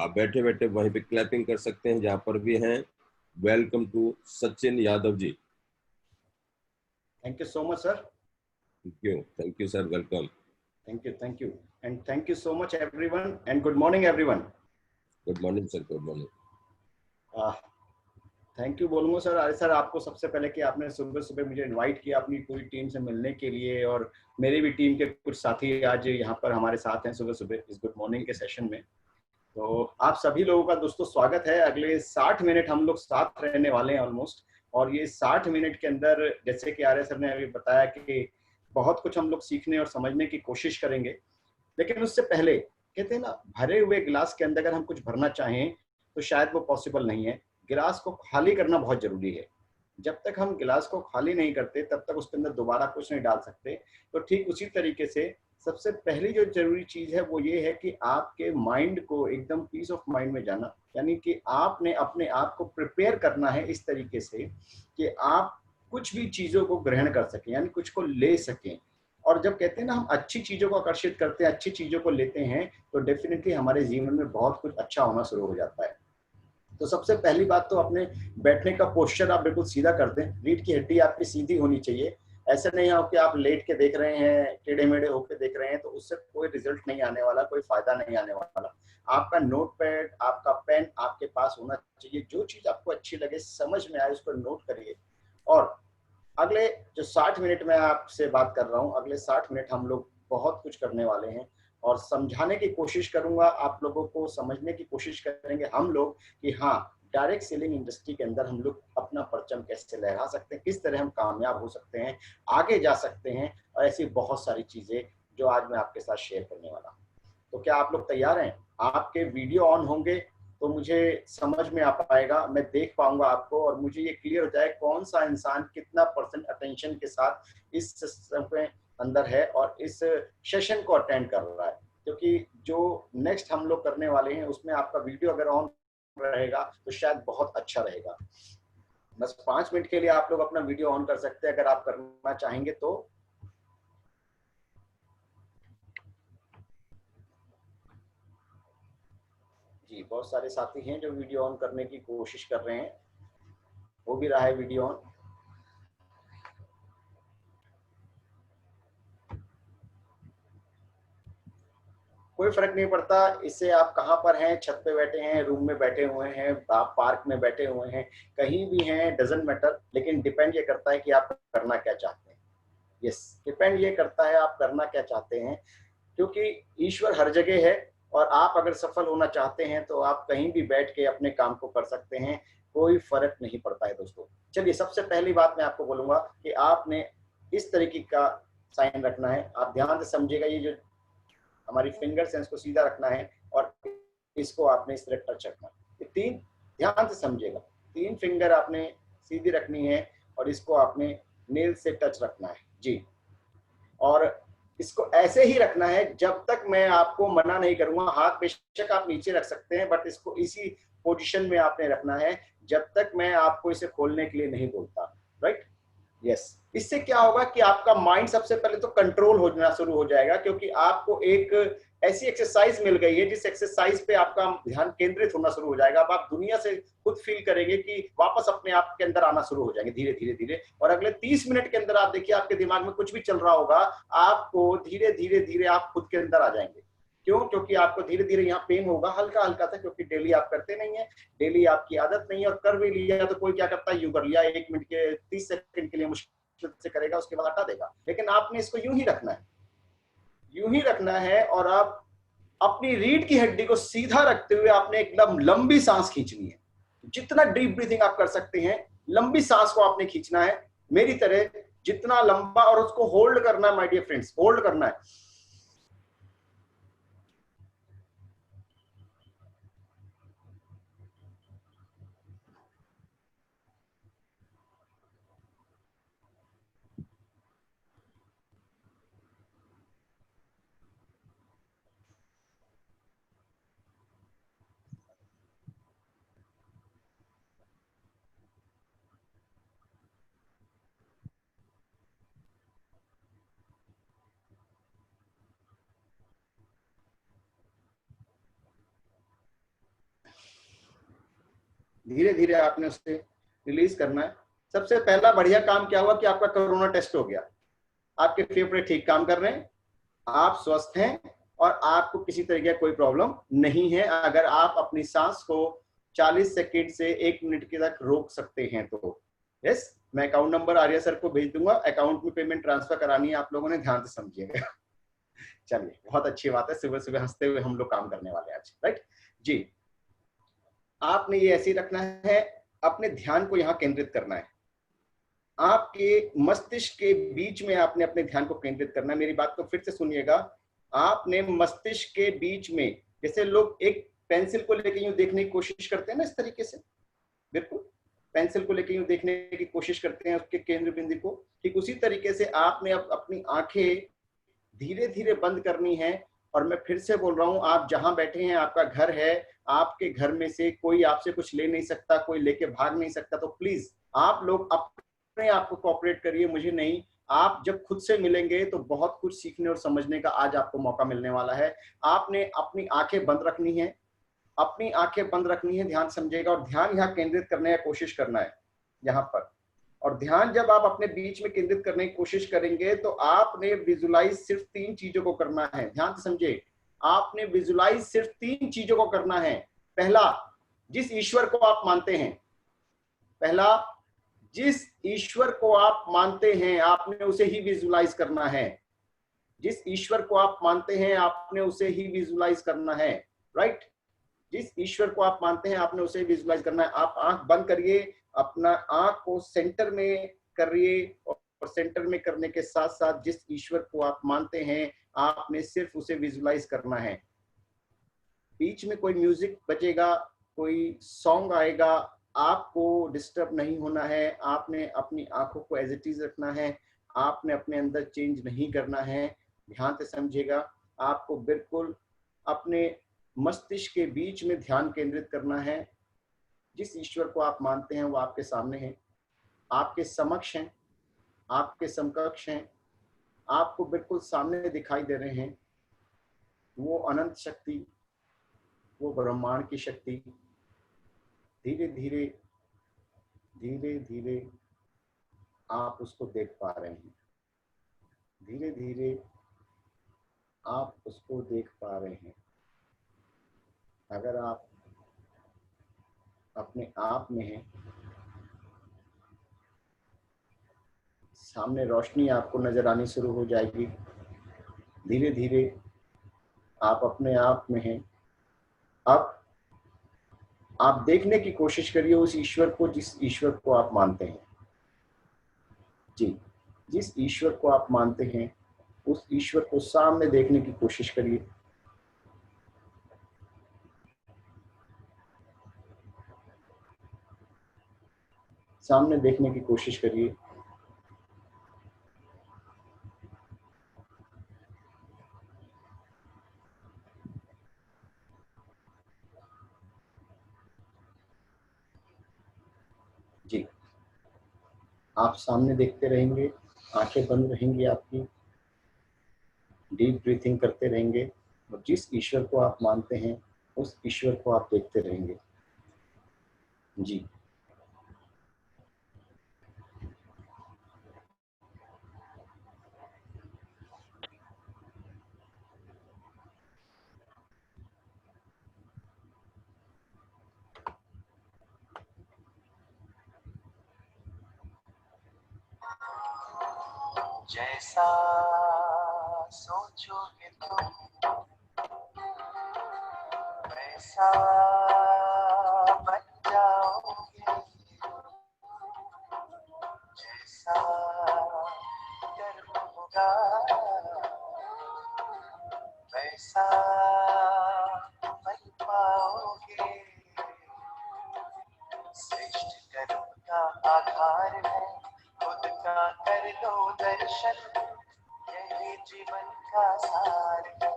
आप बैठे बैठे वहीं पे क्लैपिंग कर सकते हैं जहां पर भी हैं। Welcome to Sachin Yadav ji. Thank you so much sir. Thank you sir, welcome. Thank you and thank you so much everyone and good morning everyone. Good morning sir, good morning. Thank you बोलूँगा sir. अरे sir, आपको सबसे पहले कि आपने सुबह सुबह मुझे इनवाइट किया अपनी पूरी टीम से मिलने के लिए, और मेरी भी टीम के कुछ साथी आज यहाँ पर हमारे साथ हैं सुबह सुबह इस गुड मॉर्निंग के सेशन में। तो आप सभी लोगों का दोस्तों स्वागत है। अगले 60 मिनट हम लोग साथ रहने वाले हैं ऑलमोस्ट, और ये 60 मिनट के अंदर जैसे कि आर्य सर ने अभी बताया कि बहुत कुछ हम लोग सीखने और समझने की कोशिश करेंगे। लेकिन उससे पहले कहते हैं ना, भरे हुए गिलास के अंदर अगर हम कुछ भरना चाहें तो शायद वो पॉसिबल नहीं है। गिलास को खाली करना बहुत जरूरी है। जब तक हम गिलास को खाली नहीं करते तब तक उसके अंदर दोबारा कुछ नहीं डाल सकते। तो ठीक उसी तरीके से सबसे पहली जो जरूरी चीज है वो ये है कि आपके माइंड को एकदम पीस ऑफ माइंड में जाना, यानी कि आपने अपने आप को प्रिपेयर करना है इस तरीके से कि आप कुछ भी चीजों को ग्रहण कर सकें, यानी कुछ को ले सकें। और जब कहते हैं ना हम अच्छी चीजों को आकर्षित करते हैं, अच्छी चीजों को लेते हैं, तो डेफिनेटली हमारे जीवन में बहुत कुछ अच्छा होना शुरू हो जाता है। तो सबसे पहली बात तो अपने बैठने का पोस्चर आप बिल्कुल सीधा कर दें। रीढ़ की हड्डी आपकी सीधी होनी चाहिए। ऐसे नहीं हो कि आप लेट के देख रहे हैं, टेढ़े मेढ़े होकर देख रहे हैं, तो उससे कोई रिजल्ट नहीं आने वाला, कोई फायदा नहीं आने वाला। आपका नोट पैड, आपका पेन आपके पास होना चाहिए। जो चीज आपको अच्छी लगे, समझ में आए, उसको नोट करिए। और अगले जो 60 मिनट में आपसे बात कर रहा हूँ, अगले 60 मिनट हम लोग बहुत कुछ करने वाले हैं, और समझाने की कोशिश करूंगा, आप लोगों को समझने की कोशिश करेंगे हम लोग कि हाँ, डायरेक्ट सेलिंग इंडस्ट्री के अंदर हम लोग अपना परचम कैसे लहरा सकते हैं, किस तरह हम कामयाब हो सकते हैं, आगे जा सकते हैं, और ऐसी बहुत सारी चीजें जो आज मैं आपके साथ शेयर करने वाला हूँ। तो क्या आप लोग तैयार हैं? आपके वीडियो ऑन होंगे तो मुझे समझ में आ पाएगा, मैं देख पाऊंगा आपको, और मुझे ये क्लियर हो जाए कौन सा इंसान कितना परसेंट अटेंशन के साथ इस सिस्टम के अंदर है और इस सेशन को अटेंड कर रहा है। क्योंकि जो नेक्स्ट हम लोग करने वाले हैं उसमें आपका वीडियो अगर ऑन रहेगा तो शायद बहुत अच्छा रहेगा। बस 5 मिनट के लिए आप लोग अपना वीडियो ऑन कर सकते हैं अगर आप करना चाहेंगे तो। जी, बहुत सारे साथी हैं जो वीडियो ऑन करने की कोशिश कर रहे हैं, हो भी रहा है वीडियो ऑन। कोई फर्क नहीं पड़ता, इससे आप कहाँ पर हैं, छत पे बैठे हैं, रूम में बैठे हुए हैं, आप पार्क में बैठे हुए हैं, कहीं भी हैं, डजंट मैटर। लेकिन डिपेंड ये करता है कि आप करना क्या चाहते हैं। यस, डिपेंड ये करता है आप करना क्या चाहते हैं, क्योंकि ईश्वर हर जगह है, और आप अगर सफल होना चाहते हैं तो आप कहीं भी बैठ के अपने काम को कर सकते हैं, कोई फर्क नहीं पड़ता है दोस्तों। चलिए, सबसे पहली बात मैं आपको बोलूंगा कि आपने इस तरीके का साइन रखना है। आप ध्यान से समझिएगा, ये जो हमारी फिंगर्स हैं इसको सीधा रखना है, और इसको आपने इस तरह टच रखना है। ये तीन, ध्यान से समझिएगा, 3 फिंगर आपने सीधी रखनी है, और इसको आपने नेल से टच रखना है जी। और इसको ऐसे ही रखना है जब तक मैं आपको मना नहीं करूंगा। हाथ बेशक आप नीचे रख सकते हैं, बट इसको इसी पोजीशन में आपने रखना है जब तक मैं आपको इसे खोलने के लिए नहीं बोलता। राइट? यस। इससे क्या होगा कि आपका माइंड सबसे पहले तो कंट्रोल होना शुरू हो जाएगा, क्योंकि आपको एक ऐसी एक्सरसाइज मिल गई है जिस एक्सरसाइज पे आपका ध्यान केंद्रित होना शुरू हो जाएगा। अब आप दुनिया से खुद फील करेंगे कि वापस अपने आप के अंदर आना शुरू हो जाएंगे धीरे धीरे धीरे। और अगले 30 मिनट के अंदर आप देखिए, आपके दिमाग में कुछ भी चल रहा होगा, आपको धीरे धीरे धीरे आप खुद के अंदर आ जाएंगे। क्यों? क्योंकि आपको धीरे धीरे यहाँ पेन होगा, हल्का हल्का था, क्योंकि डेली आप करते नहीं है, डेली आपकी आदत नहीं है। और कर भी लिया तो कोई क्या करता है, यूं कर लिया, 1 मिनट के 30 सेकंड के लिए मुश्किल से करेगा, उसके बाद हटा देगा। लेकिन आपने इसको यूं ही रखना है, यूं ही रखना है। और आप अपनी रीढ़ की हड्डी को सीधा रखते हुए आपने एकदम लंबी सांस खींचनी है। जितना डीप ब्रीथिंग आप कर सकते हैं, लंबी सांस को आपने खींचना है मेरी तरह, जितना लंबा, और उसको होल्ड करना है माय डियर फ्रेंड्स, होल्ड करना है। धीरे धीरे आपने उसे रिलीज करना है। सबसे पहला बढ़िया काम क्या हुआ कि आपका कोरोना टेस्ट हो गया, आपके फेफड़े ठीक काम कर रहे हैं, आप स्वस्थ हैं और आपको किसी तरीके का कोई प्रॉब्लम नहीं है। अगर आप अपनी सांस को 40 सेकंड से 1 मिनट के तक रोक सकते हैं तो यस, मैं अकाउंट नंबर आर्या सर को भेज दूंगा, अकाउंट में पेमेंट ट्रांसफर करानी है, आप लोगों ने ध्यान से समझिएगा। चलिए, बहुत अच्छी बात है, सुबह सुबह हंसते हुए हम लोग काम करने वाले आज, राइट जी। आपने ये ऐसे ही रखना है, अपने ध्यान को यहाँ केंद्रित करना है, आपके मस्तिष्क के बीच में आपने अपने ध्यान को केंद्रित करना है। मेरी बात को फिर से सुनिएगा, आपने मस्तिष्क के बीच में, जैसे लोग एक पेंसिल को लेकर यूं देखने की कोशिश करते हैं ना, इस तरीके से, बिल्कुल पेंसिल को लेकर यूं देखने की कोशिश करते हैं उसके केंद्र बिंदु को, ठीक उसी तरीके से आपने अपनी आंखें धीरे धीरे बंद करनी है। और मैं फिर से बोल रहा हूं, आप जहां बैठे हैं आपका घर है, आपके घर में से कोई आपसे कुछ ले नहीं सकता, कोई लेके भाग नहीं सकता, तो प्लीज आप लोग अपने आप को कोऑपरेट करिए, मुझे नहीं। आप जब खुद से मिलेंगे तो बहुत कुछ सीखने और समझने का आज आपको मौका मिलने वाला है। आपने अपनी आंखें बंद रखनी है, अपनी आंखें बंद रखनी है, ध्यान समझेगा और ध्यान यहाँ केंद्रित करने की कोशिश करना है यहाँ पर। और ध्यान जब आप अपने बीच में केंद्रित करने की कोशिश करेंगे तो आपने विजुलाइज सिर्फ 3 चीजों को करना है, ध्यान से समझे, आपने विजुलाइज सिर्फ 3 चीजों को करना है। पहला, जिस ईश्वर को आप मानते हैं, पहला, जिस ईश्वर को आप मानते हैं आपने उसे ही विजुलाइज करना है, जिस ईश्वर को आप मानते हैं आपने उसे ही विजुलाइज करना है, राइट। जिस ईश्वर को आप मानते हैं आपने उसे विजुलाइज करना है। आप आंख बंद करिए, अपना आंख को सेंटर में करिए और सेंटर में करने के साथ साथ जिस ईश्वर को आप मानते हैं आपने सिर्फ उसे विजुलाइज करना है। बीच में कोई म्यूजिक बजेगा, कोई सॉन्ग आएगा, आपको डिस्टर्ब नहीं होना है, आपने अपनी आंखों को एज इट इज रखना है, आपने अपने अंदर चेंज नहीं करना है। ध्यान से समझिएगा, आपको बिल्कुल अपने मस्तिष्क के बीच में ध्यान केंद्रित करना है। जिस ईश्वर को आप मानते हैं वो आपके सामने है, आपके समक्ष हैं, आपके समकक्ष हैं, आपको बिल्कुल सामने दिखाई दे रहे हैं। वो अनंत शक्ति, वो ब्रह्मांड की शक्ति धीरे धीरे धीरे धीरे आप उसको देख पा रहे हैं, धीरे धीरे आप उसको देख पा रहे हैं। अगर आप अपने आप में हैं, सामने रोशनी आपको नजर आनी शुरू हो जाएगी, धीरे धीरे आप अपने आप में हैं। अब आप देखने की कोशिश करिए उस ईश्वर को जिस ईश्वर को आप मानते हैं, जी, जिस ईश्वर को आप मानते हैं उस ईश्वर को सामने देखने की कोशिश करिए। सामने देखने की कोशिश करिए। जी, आप सामने देखते रहेंगे, आंखें बंद रहेंगी आपकी, डीप ब्रीथिंग करते रहेंगे और जिस ईश्वर को आप मानते हैं उस ईश्वर को आप देखते रहेंगे। जी, जैसा सोचोगे तुम वैसा बन जाओगे, जैसा कर्म होगा वैसा बन पाओगे। श्रेष्ठ कर्म का आधार है खुद का कर लो दर्शन, यही जीवन का सार है,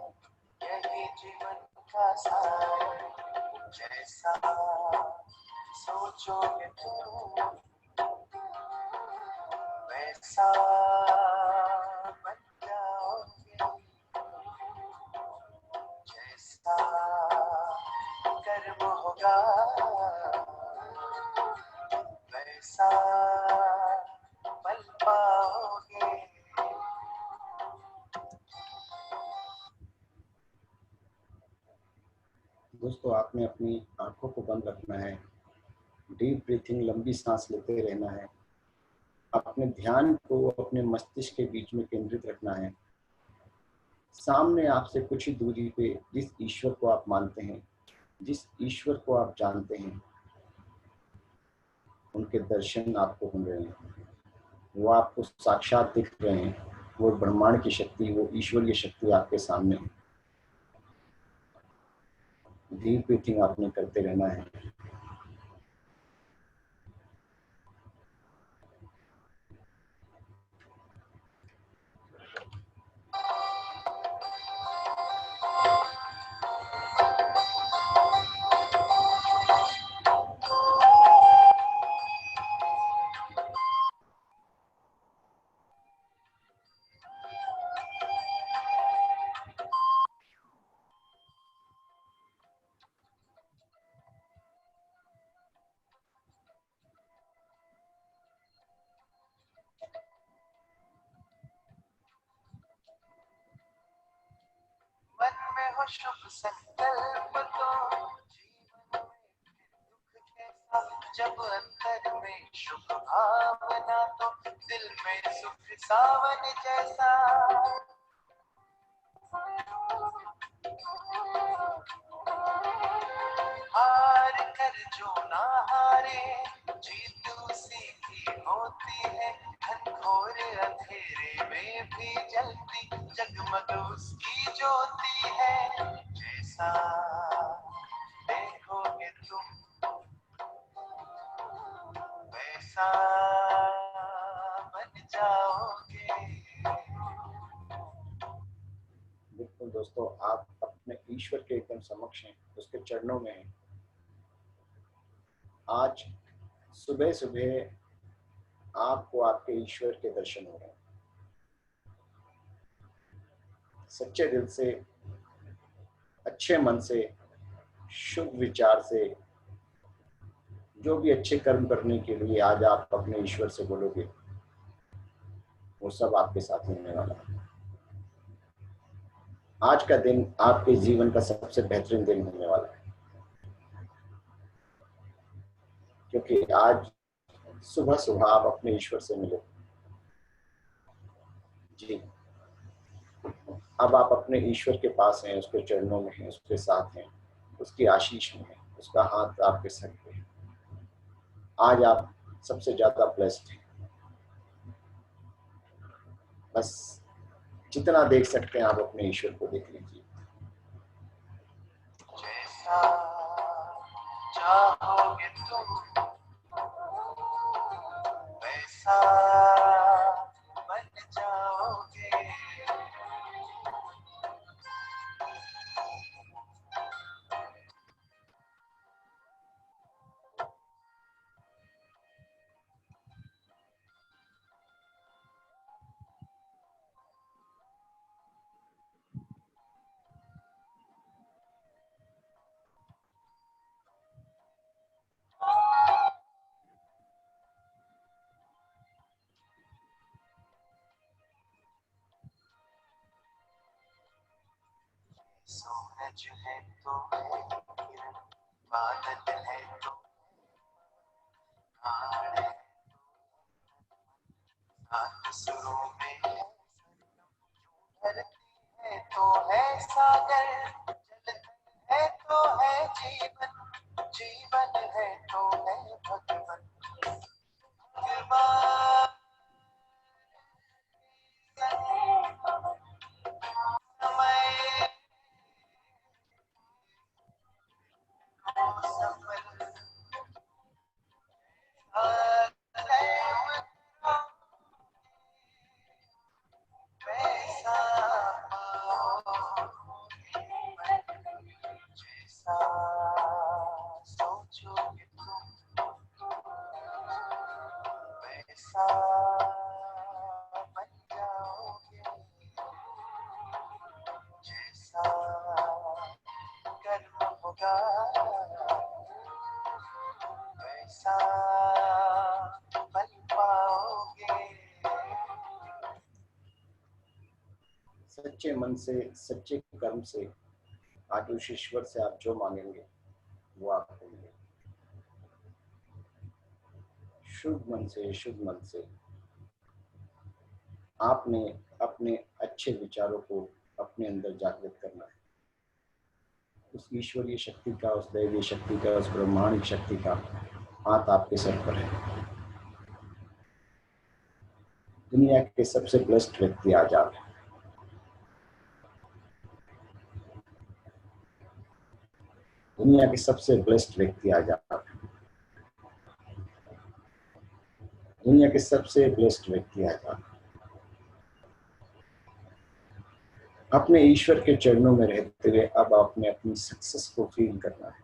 यही जीवन का सार है। जैसा सोचोगे तुम वैसा बन जाओगे, जैसा कर्म होगा सा पल पाओगे। दोस्तों, आपने अपनी आंखों को बंद रखना है, डीप ब्रीथिंग, लंबी सांस लेते रहना है, अपने ध्यान को अपने मस्तिष्क के बीच में केंद्रित रखना है। सामने आपसे कुछ ही दूरी पे जिस ईश्वर को आप मानते हैं, जिस ईश्वर को आप जानते हैं, उनके दर्शन आपको हो रहे हैं, वो आपको साक्षात दिख रहे हैं। वो ब्रह्मांड की शक्ति, वो ईश्वरीय शक्ति आपके सामने है। डीप ब्रीथिंग आपने करते रहना है। मन में हो शुभ संकल्प तो जीवन में दुख कैसा, जब अंतर में शुभ भावना तो दिल में सुख सावन जैसा। हार कर जो ना हारे, जीत उसी की होती है। घनघोर अंधेरे में भी जलती जगमग उसकी ज्योति है। जैसा देखोगे तुम वैसा बन जाओगे। बिल्कुल दोस्तों, आप अपने ईश्वर के एकदम समक्ष हैं, उसके चरणों में हैं। आज सुबह सुबह आपको आपके ईश्वर के दर्शन हो रहे हैं। सच्चे दिल से, अच्छे मन से, शुभ विचार से, जो भी अच्छे कर्म करने के लिए आज आप अपने ईश्वर से बोलोगे, वो सब आपके साथ होने वाला है। आज का दिन आपके जीवन का सबसे बेहतरीन दिन होने वाला है, क्योंकि आज सुबह सुबह आप अपने ईश्वर से मिले। जी, अब आप अपने ईश्वर के पास हैं, उसके चरणों में हैं, उसके साथ हैं, उसकी आशीष में हैं, उसका हाथ आपके सर पे है। आज आप सबसे ज्यादा ब्लेस्ड हैं। बस जितना देख सकते हैं आप अपने ईश्वर को देख लीजिए। जैसा चाहोगे तुम वैसा बन जाओगे। सूरज है तो है किरण, बादल है तो पहाड़ है, सात सुरों में है सरगम, धरती है तो है सागर, जल है तो है जीवन, जीवन है तो है भगवन। भगवान समय सफल वैसा पाओगे। जैसा सोचोगे तुम वैसा बन जाओगे। जैसा कर्म होगा वैसा सच्चे मन से, सच्चे कर्म से आज उस ईश्वर से आप जो मांगेंगे वो आपको मिलेगा। शुभ मन से, शुभ मन से आपने अपने अच्छे विचारों को अपने अंदर जागृत करना है। उस ईश्वरीय शक्ति का, उस दैवीय शक्ति का, उस ब्रह्मांड शक्ति का हाथ आपके सर पर है। दुनिया के सबसे ब्लेस्ड व्यक्ति आज आप हैं। दुनिया के सबसे ब्लेस्ड व्यक्ति आज आप हैं। दुनिया के सबसे ब्लेस्ड व्यक्ति आज आप हैं। अपने ईश्वर के चरणों में रहते हुए अब आपने अपनी सक्सेस को फील करना है।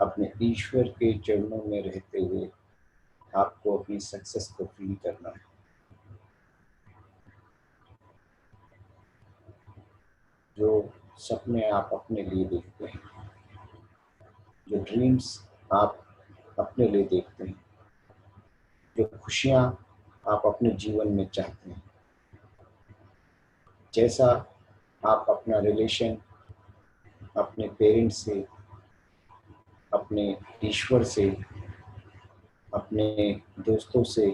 अपने ईश्वर के चरणों में रहते हुए आपको अपनी सक्सेस को फील करना है। जो सपने आप अपने लिए देखते हैं, जो ड्रीम्स आप अपने लिए देखते हैं, जो खुशियां आप अपने जीवन में चाहते हैं, जैसा आप अपना रिलेशन अपने पेरेंट्स से, अपने ईश्वर से, अपने दोस्तों से,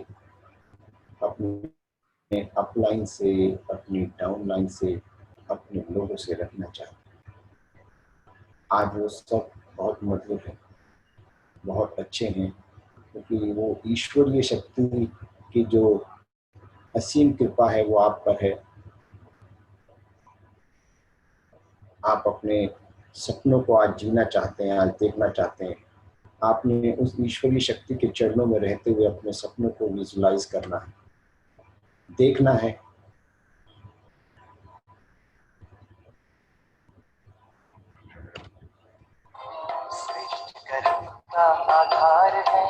अपने अपलाइन से, अपनी डाउनलाइन से, अपने लोगों से रखना चाहते हैं, आज वो सब बहुत मधुर है, बहुत अच्छे हैं, क्योंकि वो ईश्वरीय शक्ति की जो असीम कृपा है वो आप पर है। आप अपने सपनों को आज जीना चाहते हैं, आज देखना चाहते हैं। आपने उस ईश्वरीय शक्ति के चरणों में रहते हुए अपने सपनों को विजुलाइज करना है, देखना है। सृष्टि कर्म का आधार है,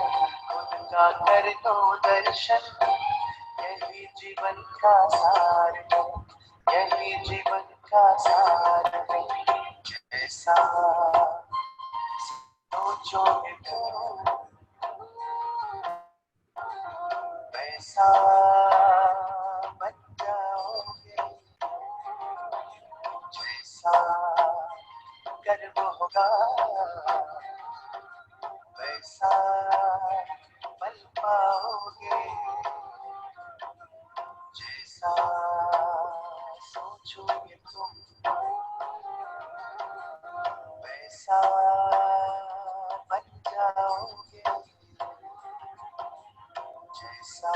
खुद का कर दो दर्शन, यही जीवन का सार है, यही जीवन का सार है। जैसा सोचोगे तुम वैसा बन जाओगे, जैसा कर्म होगा वैसा फल पाओगे, जैसा सोचोगे तुम वैसा बन जाओगे, जैसा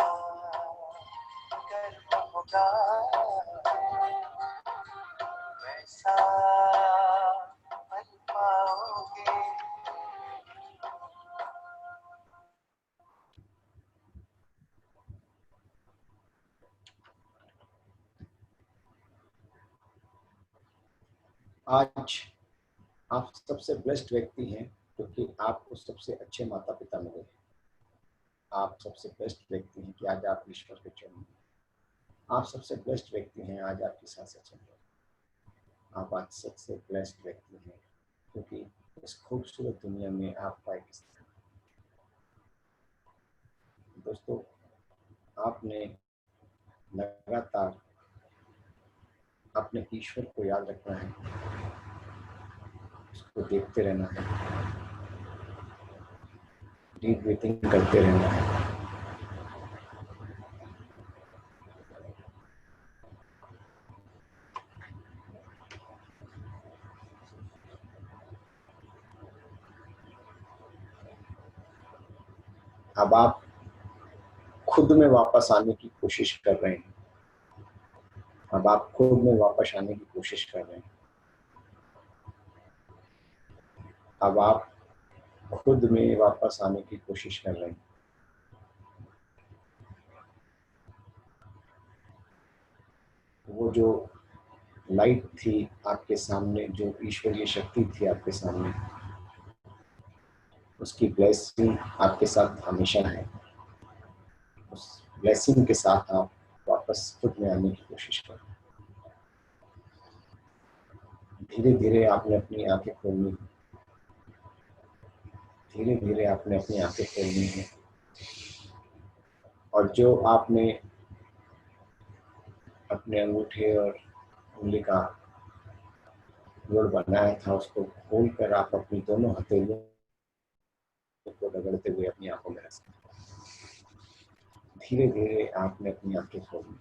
कर्म होगा वैसा फल पाओगे। आज आप सबसे ब्लेस्ड व्यक्ति हैं क्योंकि आपको सबसे अच्छे माता पिता मिले। आप सबसे बेस्ट व्यक्ति हैं कि आज आप ईश्वर के चरण में। आप सबसे बेस्ट व्यक्ति हैं, आज आपकी सांसें चल रही हैं। आप आज सबसे ब्लेस्ड व्यक्ति हैं क्योंकि इस खूबसूरत दुनिया में आपका एक स्थान। दोस्तों, आपने लगातार अपने ईश्वर को याद रखना है, उसको देखते रहना है, डीप ब्रीथिंग करते रहना है। अब आप खुद में वापस आने की कोशिश कर रहे हैं। अब आप खुद में वापस आने की कोशिश कर रहे हैं। अब आप खुद में वापस आने की कोशिश कर रहे हैं। वो जो लाइट थी आपके सामने, जो ईश्वरीय शक्ति थी आपके सामने, उसकी ब्लेसिंग आपके साथ हमेशा है। उस ब्लेसिंग के साथ आप वापस खुद में आने की कोशिश करें। धीरे धीरे आपने अपनी आंखें खोलनी है। धीरे धीरे आपने अपनी आंखें खोलनी है और जो आपने अपने अंगूठे और उंगली का जोड़ बनाया था उसको खोलकर आप अपनी दोनों हथेलियों को रगड़ते हुए अपनी आंखों में रख सकते हैं। धीरे धीरे आपने अपनी आंखें खोली।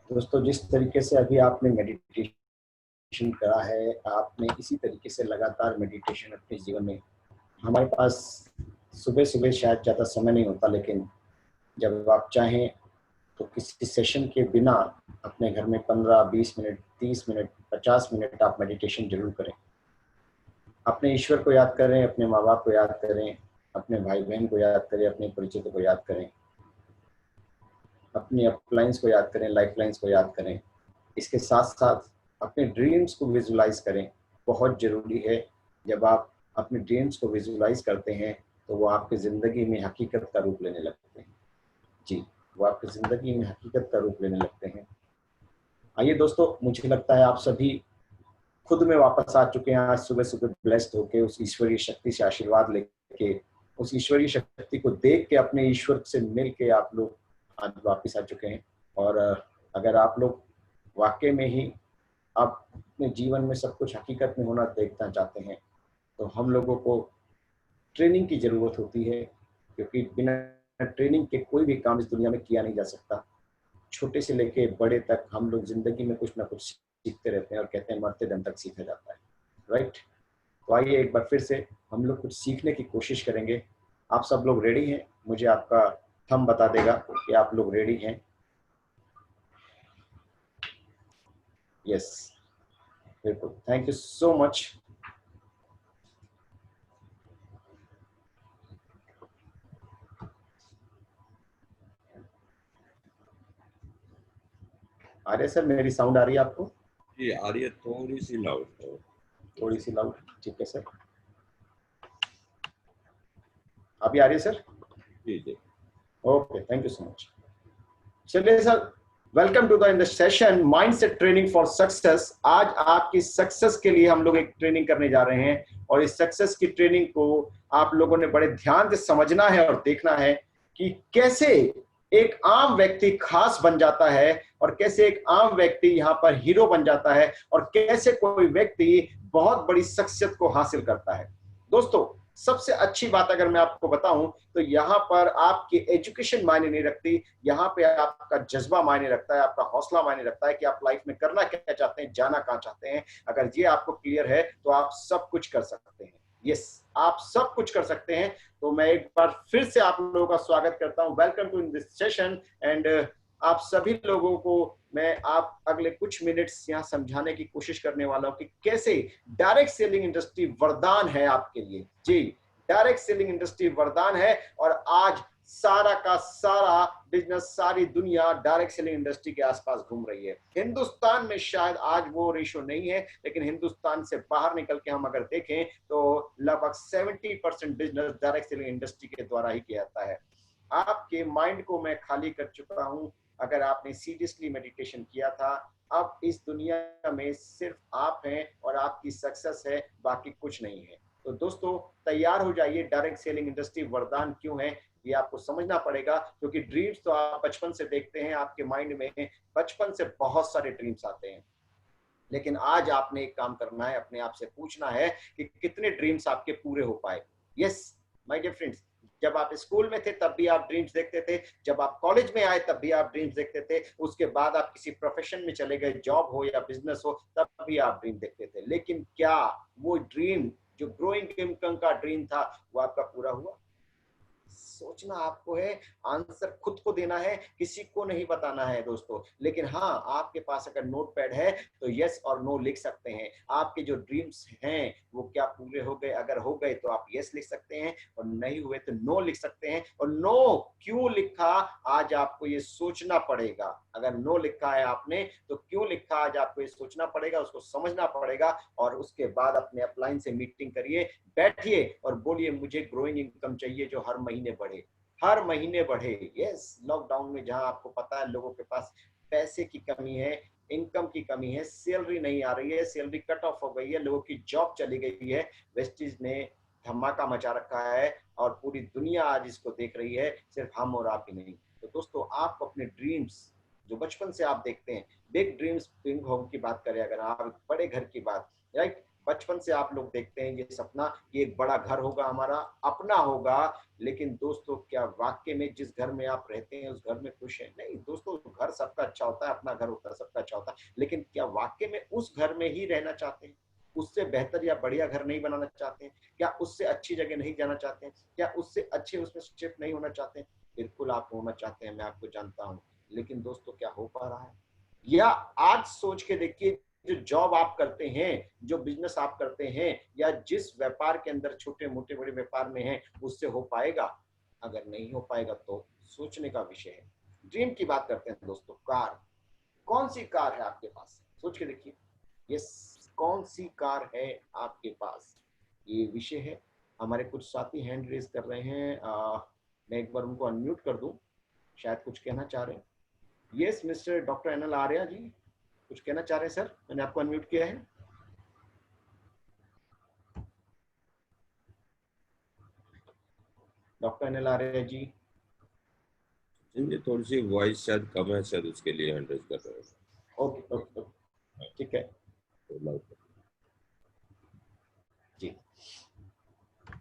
दोस्तों, जिस तरीके से अभी आपने मेडिटेशन करा है, आपने इसी तरीके से लगातार मेडिटेशन अपने जीवन में। हमारे पास सुबह सुबह शायद ज़्यादा समय नहीं होता, लेकिन जब आप चाहें तो किसी सेशन के बिना अपने घर में 15, 20 मिनट, 30 मिनट, 50 मिनट आप मेडिटेशन जरूर करें। अपने ईश्वर को याद करें, अपने माँ बाप को याद करें, अपने भाई बहन को याद करें, अपने परिचितों को याद करें, अपनी अपलाइंस को याद करें, लाइफ लाइन्स को याद करें। इसके साथ साथ अपने ड्रीम्स को विजुलाइज करें। बहुत ज़रूरी है, जब आप अपने ड्रीम्स को विजुलाइज करते हैं तो वो आपकी ज़िंदगी में हकीकत का रूप लेने लगते हैं। जी, वो आपकी ज़िंदगी में हकीकत का रूप लेने लगते हैं। आइए दोस्तों, मुझे लगता है आप सभी खुद में वापस आ चुके हैं आज सुबह सुबह, ब्लेस्ड होके, उस ईश्वरीय शक्ति से आशीर्वाद लेके, उस ईश्वरीय शक्ति को देख के, अपने ईश्वर से मिल के आप लोग आज वापस आ चुके हैं। और अगर आप लोग वाकई में ही आप अपने जीवन में सब कुछ हकीकत में होना देखना चाहते हैं तो हम लोगों को ट्रेनिंग की ज़रूरत होती है, क्योंकि बिना ट्रेनिंग के कोई भी काम इस दुनिया में किया नहीं जा सकता। छोटे से लेके बड़े तक हम लोग जिंदगी में कुछ ना कुछ सीखते रहते हैं, और कहते हैं मरते दम तक सीखा जाता है, राइट। तो आइए एक बार फिर से हम लोग कुछ सीखने की कोशिश करेंगे। आप सब लोग रेडी हैं? मुझे आपका थंब बता देगा कि आप लोग रेडी हैं। यस, बिल्कुल, thank you so much. Arya sir, मेरी साउंड आ रही है आपको? जी आ रही है, थोड़ी सी लाउड है। थोड़ी सी लाउड, ठीक है सर। अभी आ रही है सर? जी जी, okay, thank you so much. चलिए sir, welcome to the in the session mindset training for success. आज आपकी सक्सेस के लिए हम लोग एक ट्रेनिंग करने जा रहे हैं, और इस सक्सेस की ट्रेनिंग को आप लोगों ने बड़े ध्यान से समझना है और देखना है कि कैसे एक आम व्यक्ति खास बन जाता है, और कैसे एक आम व्यक्ति यहाँ पर हीरो बन जाता है, और कैसे कोई व्यक्ति बहुत बड़ी शख्सियत को हासिल करता है। दोस्तों, सबसे अच्छी बात अगर मैं आपको बताऊं तो यहाँ पर आपकी एजुकेशन मायने नहीं रखती, यहाँ पे आपका जज्बा मायने रखता है, आपका हौसला मायने रखता है कि आप लाइफ में करना क्या चाहते हैं, जाना कहाँ चाहते हैं। अगर ये आपको क्लियर है तो आप सब कुछ कर सकते हैं। यस, आप सब कुछ कर सकते हैं। तो मैं एक बार फिर से आप लोगों का स्वागत करता हूं, welcome to in this session. And आप सभी लोगों को मैं आप अगले कुछ मिनट्स यहाँ समझाने की कोशिश करने वाला हूँ कि कैसे डायरेक्ट सेलिंग इंडस्ट्री वरदान है आपके लिए। जी, डायरेक्ट सेलिंग इंडस्ट्री वरदान है, और आज सारा का सारा बिजनेस, सारी दुनिया डायरेक्ट सेलिंग इंडस्ट्री के आसपास घूम रही है। हिंदुस्तान में शायद आज वो रेशो नहीं है, लेकिन हिंदुस्तान से बाहर निकल के हम अगर देखें तो लगभग 70% बिजनेस डायरेक्ट सेलिंग इंडस्ट्री के द्वारा ही किया जाता है। आपके माइंड को मैं खाली कर चुका हूं। अगर आपने सीरियसली मेडिटेशन किया था, अब इस दुनिया में सिर्फ आप हैं और आपकी सक्सेस है, बाकी कुछ नहीं है। तो दोस्तों, तैयार हो जाइए। डायरेक्ट सेलिंग इंडस्ट्री वरदान क्यों है ये आपको समझना पड़ेगा, क्योंकि ड्रीम्स तो आप बचपन से देखते हैं, आपके माइंड में बचपन से बहुत सारे ड्रीम्स आते हैं। लेकिन आज आपने एक काम करना है, अपने आप से पूछना है कि कितने ड्रीम्स आपके पूरे हो पाए। यस माय डियर फ्रेंड्स, जब आप स्कूल में थे तब भी आप ड्रीम्स देखते थे, जब आप कॉलेज में आए तब भी आप ड्रीम्स देखते थे, उसके बाद आप किसी प्रोफेशन में चले गए, जॉब हो या बिजनेस हो, तब भी आप ड्रीम देखते थे। लेकिन क्या वो ड्रीम जो ग्रोइंग इनकम का ड्रीम था वो आपका पूरा हुआ? सोचना आपको है, आंसर खुद को देना है, किसी को नहीं बताना है दोस्तों। लेकिन हाँ, आपके पास अगर नोटपैड है तो यस और नो लिख सकते हैं। आपके जो ड्रीम्स हैं वो क्या पूरे हो गए? अगर हो गए तो आप यस लिख सकते हैं, और नहीं हुए तो नो लिख सकते हैं। और नो क्यों लिखा, आज आपको ये सोचना पड़ेगा। अगर नो लिखा है आपने तो क्यों लिखा, आज आपको ये सोचना पड़ेगा, उसको समझना पड़ेगा। और उसके बाद अपने अपलाइन से मीटिंग करिए, बैठिए और बोलिए मुझे ग्रोइंग इनकम चाहिए जो हर महीने बढ़े, हर महीने बढ़े। यस, लॉकडाउन में जहां आपको पता है लोगों के पास पैसे की कमी है, इनकम की कमी है, सैलरी नहीं आ रही है, सैलरी कट ऑफ हो गई है, लोगों की जॉब चली गई है, वेस्टीज ने धमाका मचा रखा है और पूरी दुनिया आज इसको देख रही है, सिर्फ हम और आप ही नहीं। तो दोस्तों, आप अपने ड्रीम्स जो बचपन से आप देखते हैं, बिग ड्रीम्स, बिग होम की बात करें, अगर आप बड़े घर की बात, राइट, बचपन से आप लोग देखते हैं ये सपना कि एक बड़ा घर होगा, हमारा अपना होगा। लेकिन दोस्तों, क्या वाकई में जिस घर में आप रहते हैं उस घर में खुश हैं? नहीं दोस्तों, घर सबका अच्छा होता है, अपना घर होता है सबका अच्छा होता है, लेकिन क्या वाकई में उस घर में ही रहना चाहते हैं? उससे बेहतर या बढ़िया घर नहीं बनाना चाहते हैं? क्या उससे अच्छी जगह नहीं जाना चाहते हैं? क्या उससे अच्छे उसमें शिफ्ट नहीं होना चाहते हैं? बिल्कुल आप होना चाहते हैं, मैं आपको जानता हूँ। लेकिन दोस्तों, क्या हो पा रहा है? या आज सोच के देखिए, जो जॉब आप करते हैं, जो बिजनेस आप करते हैं, या जिस व्यापार के अंदर छोटे मोटे बड़े व्यापार में हैं, उससे हो पाएगा? अगर नहीं हो पाएगा तो सोचने का विषय है। ड्रीम की बात करते हैं दोस्तों। कार, कौन सी कार है आपके पास? सोच के देखिए, ये कौन सी कार है आपके पास, ये विषय है। हमारे कुछ साथी हैंड रेज कर रहे हैं, मैं एक बार उनको अनम्यूट कर दूं, शायद कुछ कहना चाह रहे हैं। Yes mister doctor NL Arya ji, कुछ कहना चाह रहे हैं सर? मैंने आपको अनम्यूट किया है। डॉक्टर एनएल आर्या जी, इनकी थोड़ी सी वॉइस शायद कम है, शायद उसके लिए हैंड रेज कर रहे हैं। ओके ओके ओके, ठीक है तो लाउड जी।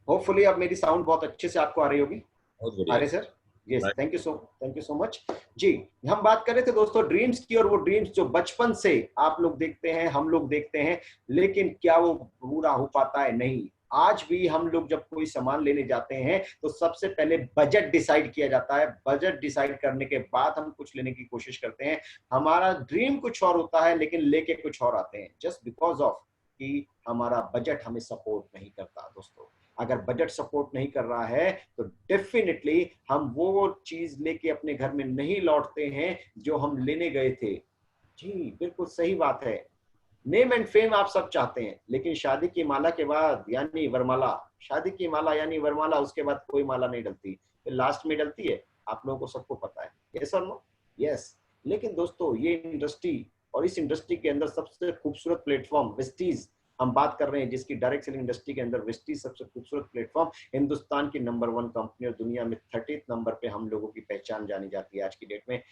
होपफुली अब मेरी साउंड बहुत अच्छे से आपको आ रही होगी। बहुत आ बढ़िया। रहे sir? Yes, thank you so much जी। हम बात कर रहे थे दोस्तों ड्रीम्स की, और वो ड्रीम्स जो बचपन से आप लोग देखते हैं, हम लोग देखते हैं, लेकिन क्या वो पूरा हो पाता है? नहीं। आज भी हम लोग जब कोई सामान लेने जाते हैं तो सबसे पहले बजट डिसाइड किया जाता है। बजट डिसाइड करने के बाद हम कुछ लेने की कोशिश करते हैं। हमारा ड्रीम कुछ और होता है लेकिन लेके कुछ और आते हैं, जस्ट बिकॉज ऑफ कि हमारा बजट हमें सपोर्ट नहीं करता। दोस्तों, अगर बजट सपोर्ट नहीं कर रहा है तो डेफिनेटली हम वो चीज लेके अपने घर में नहीं लौटते हैं जो हम लेने गए थे। जी बिल्कुल सही बात है। नेम एंड फेम आप सब चाहते हैं, लेकिन शादी की माला के बाद यानी वरमाला, शादी की माला यानी वरमाला, उसके बाद कोई माला नहीं डलती, फिर लास्ट में डलती है। आप लोगों को सबको पता है, यस और नो? यस। लेकिन दोस्तों, ये इंडस्ट्री, और इस इंडस्ट्री के अंदर सबसे खूबसूरत प्लेटफॉर्म वेस्टीज हम बात कर रहे हैं, जिसकी डायरेक्ट सेलिंग इंडस्ट्री के अंदर वेस्टीज सबसे खूबसूरत प्लेटफॉर्म, हिंदुस्तान की नंबर 1 कंपनी और दुनिया में 30 नंबर पे हम लोगों की पहचान जानी जाती है आज की डेट में।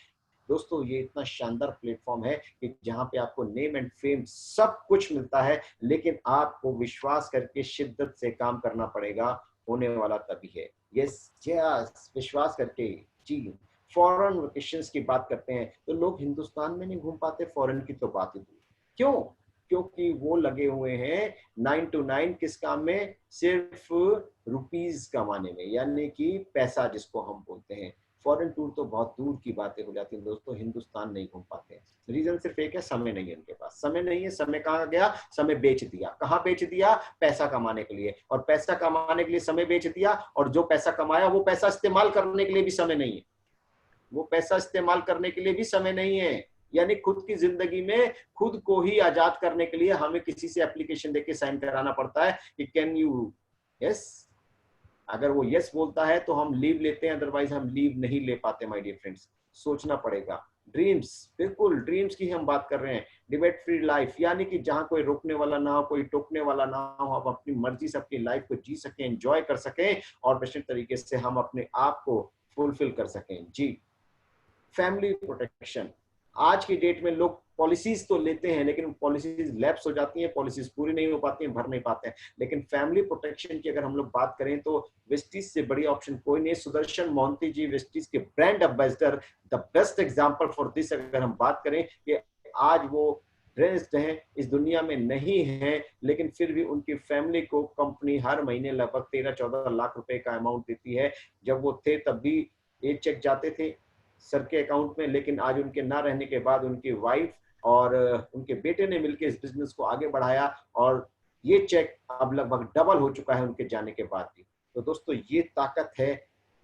दोस्तों, ये इतना शानदार प्लेटफॉर्म है कि जहां पे आपको नेम एंड फेम सब कुछ मिलता है, लेकिन आपको विश्वास करके शिद्दत से काम करना पड़ेगा, होने वाला तभी है। यस यस, विश्वास करके जी। फॉरेन वेकेशंस की बात करते हैं तो लोग हिंदुस्तान में नहीं घूम पाते, फॉरेन की तो बात ही दूर। क्यों? क्योंकि वो लगे हुए हैं 9 to 9 किस काम में? सिर्फ रुपीज कमाने में, यानी कि पैसा जिसको हम बोलते हैं। फॉरेन टूर तो बहुत दूर की बातें हो जाती हैं दोस्तों, हिंदुस्तान नहीं घूम पाते हैं। रीजन सिर्फ एक है, समय नहीं है उनके पास। समय नहीं है, समय कहाँ गया? समय बेच दिया। कहाँ बेच दिया? पैसा कमाने के लिए। और पैसा कमाने के लिए समय बेच दिया, और जो पैसा कमाया वो पैसा इस्तेमाल करने के लिए भी समय नहीं है। वो पैसा इस्तेमाल करने के लिए भी समय नहीं है। यानी खुद की जिंदगी में खुद को ही आजाद करने के लिए हमें किसी से एप्लीकेशन देके साइन कराना पड़ता है कि कैन यू यस। अगर वो यस बोलता है तो हम लीव लेते हैं, अदरवाइज हम लीव नहीं ले पाते। माय डियर फ्रेंड्स, सोचना पड़ेगा। ड्रीम्स, बिल्कुल ड्रीम्स की हम बात कर रहे हैं। डिबेट फ्री लाइफ, यानी कि जहां कोई रोकने वाला ना हो, कोई टोकने वाला ना हो, हम अपनी मर्जी से अपनी लाइफ को जी सकें, एंजॉय कर सकें, और बेस्ट तरीके से हम अपने आप को फुलफिल कर सकें। जी। फैमिली प्रोटेक्शन, आज की डेट में लोग पॉलिसीज तो लेते हैं, लेकिन पॉलिसीज लैप्स हो जाती हैं, पॉलिसीज पूरी नहीं हो पाती हैं, भर नहीं पाते हैं। लेकिन फैमिली प्रोटेक्शन की अगर हम लोग बात करें तो वेस्टीज से बड़ी ऑप्शन कोई नहीं। सुदर्शन मोहंती जी वेस्टीज के brand ambassador, the best example for this. अगर हम बात करें कि आज वो ड्रेस्ड हैं, इस दुनिया में नहीं है, लेकिन फिर भी उनकी फैमिली को कंपनी हर महीने लगभग 13-14 लाख रुपए का अमाउंट देती है। जब वो थे तब भी एक चेक जाते थे सर के अकाउंट में, लेकिन आज उनके ना रहने के बाद उनकी वाइफ और उनके बेटे ने मिलकर इस बिजनेस को आगे बढ़ाया, और ये चेक अब लगभग डबल हो चुका है उनके जाने के बाद भी। तो दोस्तों ये ताकत है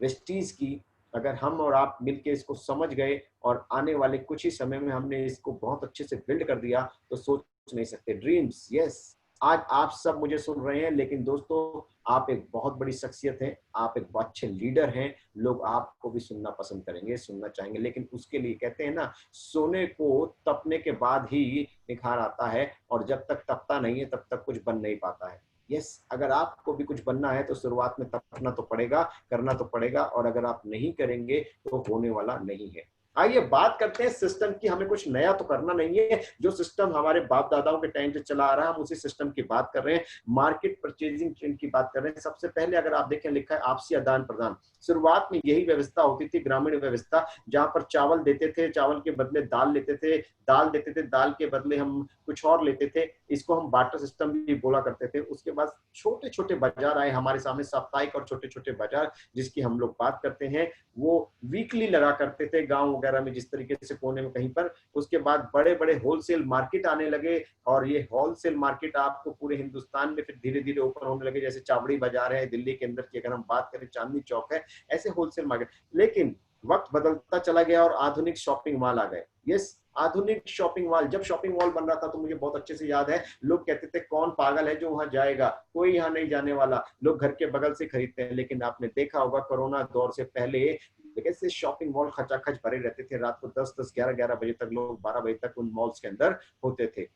वेस्टीज की। अगर हम और आप मिलके इसको समझ गए और आने वाले कुछ ही समय में हमने इसको बहुत अच्छे से बिल्ड कर दिया, तो सोच नहीं सकते। Dreams, yes. आज आप सब मुझे सुन रहे हैं, लेकिन दोस्तों आप एक बहुत बड़ी शख्सियत हैं, आप एक अच्छे लीडर हैं, लोग आपको भी सुनना पसंद करेंगे, सुनना चाहेंगे। लेकिन उसके लिए कहते हैं ना, सोने को तपने के बाद ही निखार आता है, और जब तक तपता नहीं है तब तक कुछ बन नहीं पाता है। यस, अगर आपको भी कुछ बनना है तो शुरुआत में तपना तो पड़ेगा, करना तो पड़ेगा, और अगर आप नहीं करेंगे तो होने वाला नहीं है। आइए बात करते हैं सिस्टम की। हमें कुछ नया तो करना नहीं है, जो सिस्टम हमारे बाप दादाओं के टाइम से चला आ रहा है हम उसी सिस्टम की बात कर रहे हैं। मार्केट परचेजिंग ट्रेंड की बात कर रहे हैं। सबसे पहले अगर आप देखें, लिखा है आपसी आदान प्रदान। शुरुआत में यही व्यवस्था होती थी, ग्रामीण व्यवस्था, जहां पर चावल देते थे, चावल के बदले दाल लेते थे, दाल देते थे, दाल के बदले हम कुछ और लेते थे। इसको हम बार्टर सिस्टम भी बोला करते थे। उसके बाद छोटे छोटे बाजार आए हमारे सामने, साप्ताहिक और छोटे छोटे बाजार जिसकी हम लोग बात करते हैं। वो वीकली लगा करते थे गांव वगैरह में, जिस तरीके से कोने में कहीं पर। उसके बाद बड़े बड़े होलसेल मार्केट आने लगे, और ये होलसेल मार्केट आपको पूरे हिंदुस्तान में फिर धीरे धीरे ओपन होने लगे। जैसे चावड़ी बाजार है दिल्ली के अंदर की, अगर हम बात करें चांदनी चौक है, ऐसे होलसेल मार्केट। लेकिन वक्त बदलता चला गया और आधुनिक शॉपिंग मॉल आ गए। यस, आधुनिक शॉपिंग मॉल। जब शॉपिंग मॉल बन रहा था तो मुझे बहुत अच्छे से याद है, लोग कहते थे कौन पागल है जो वहां जाएगा, कोई यहाँ नहीं जाने वाला, लोग घर के बगल से खरीदते हैं। लेकिन आपने देखा होगा कोरोना दौर से पहले कैसे शॉपिंग मॉल खचाखच भरे रहते थे। रात को 10-10, 11-11 बजे तक लोग, 12 बजे तक उन मॉल्स के अंदर होते थे।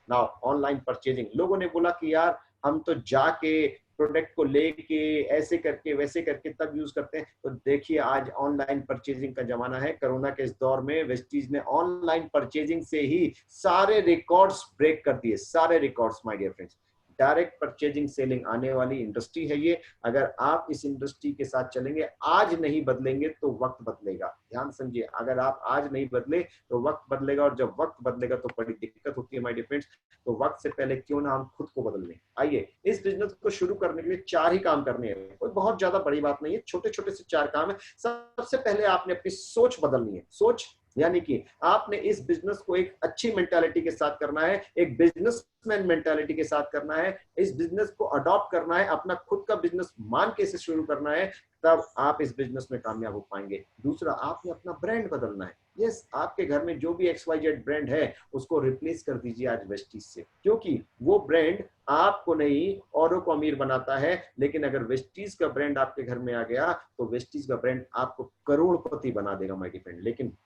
नाउ ऑनलाइन परचेजिंग, लोगों ने बोला कि यार हम तो जाके प्रोडक्ट को लेके ऐसे करके वैसे करके तब यूज करते हैं। तो देखिए आज ऑनलाइन परचेजिंग का जमाना है। कोरोना के इस दौर में वेस्टीज ने ऑनलाइन परचेजिंग से ही सारे रिकॉर्ड्स ब्रेक कर दिए, सारे records my dear friends. Direct purchasing selling आने वाली इंडस्ट्री है ये। अगर आप इस इंडस्ट्री के साथ चलेंगे, आज नहीं बदलेंगे तो वक्त बदलेगा। ध्यान समझिए, अगर आप आज नहीं बदले तो वक्त बदलेगा, और जब वक्त बदलेगा तो बड़ी दिक्कत होती है माय डियर फ्रेंड्स। तो वक्त से पहले क्यों ना हम खुद को बदल लें। आइए, इस बिजनेस को शुरू करने के लिए 4 ही काम करने हैं। कोई बहुत ज्यादा बड़ी बात नहीं है, छोटे छोटे से 4 काम है। सबसे पहले आपने अपनी सोच बदलनी है। सोच यानी कि आपने इस बिजनेस को एक अच्छी मेंटालिटी के साथ करना है, एक बिजनेसमैन मेंटालिटी के साथ करना है। इस बिजनेस को अडॉप्ट करना है, अपना खुद का बिजनेस मान के इसे शुरू करना है, तब आप इस बिजनेस में कामयाब हो पाएंगे। दूसरा, आपने अपना ब्रांड बदलना है। यस, आपके घर में जो भी XYZ ब्रांड है उसको रिप्लेस कर दीजिए आज वेस्टीज से, क्योंकि वो ब्रांड आपको नहीं औरों को अमीर बनाता है। लेकिन अगर वेस्टीज का ब्रांड आपके घर में आ गया तो वेस्टीज का ब्रांड आपको करोड़पति बना देगा माय डियर फ्रेंड। लेकिन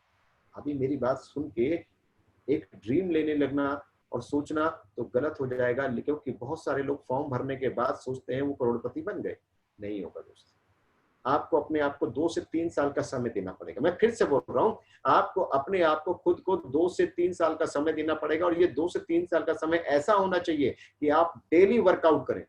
अभी मेरी बात सुन के एक ड्रीम लेने लगना और सोचना तो गलत हो जाएगा, क्योंकि बहुत सारे लोग फॉर्म भरने के बाद सोचते हैं वो करोड़पति बन गए। नहीं होगा दोस्त। आपको अपने आप को 2 से 3 साल का समय देना पड़ेगा। मैं फिर से बोल रहा हूं, आपको अपने आप को खुद को 2 से 3 साल का समय देना पड़ेगा। और ये 2 से 3 साल का समय ऐसा होना चाहिए कि आप डेली वर्कआउट करें,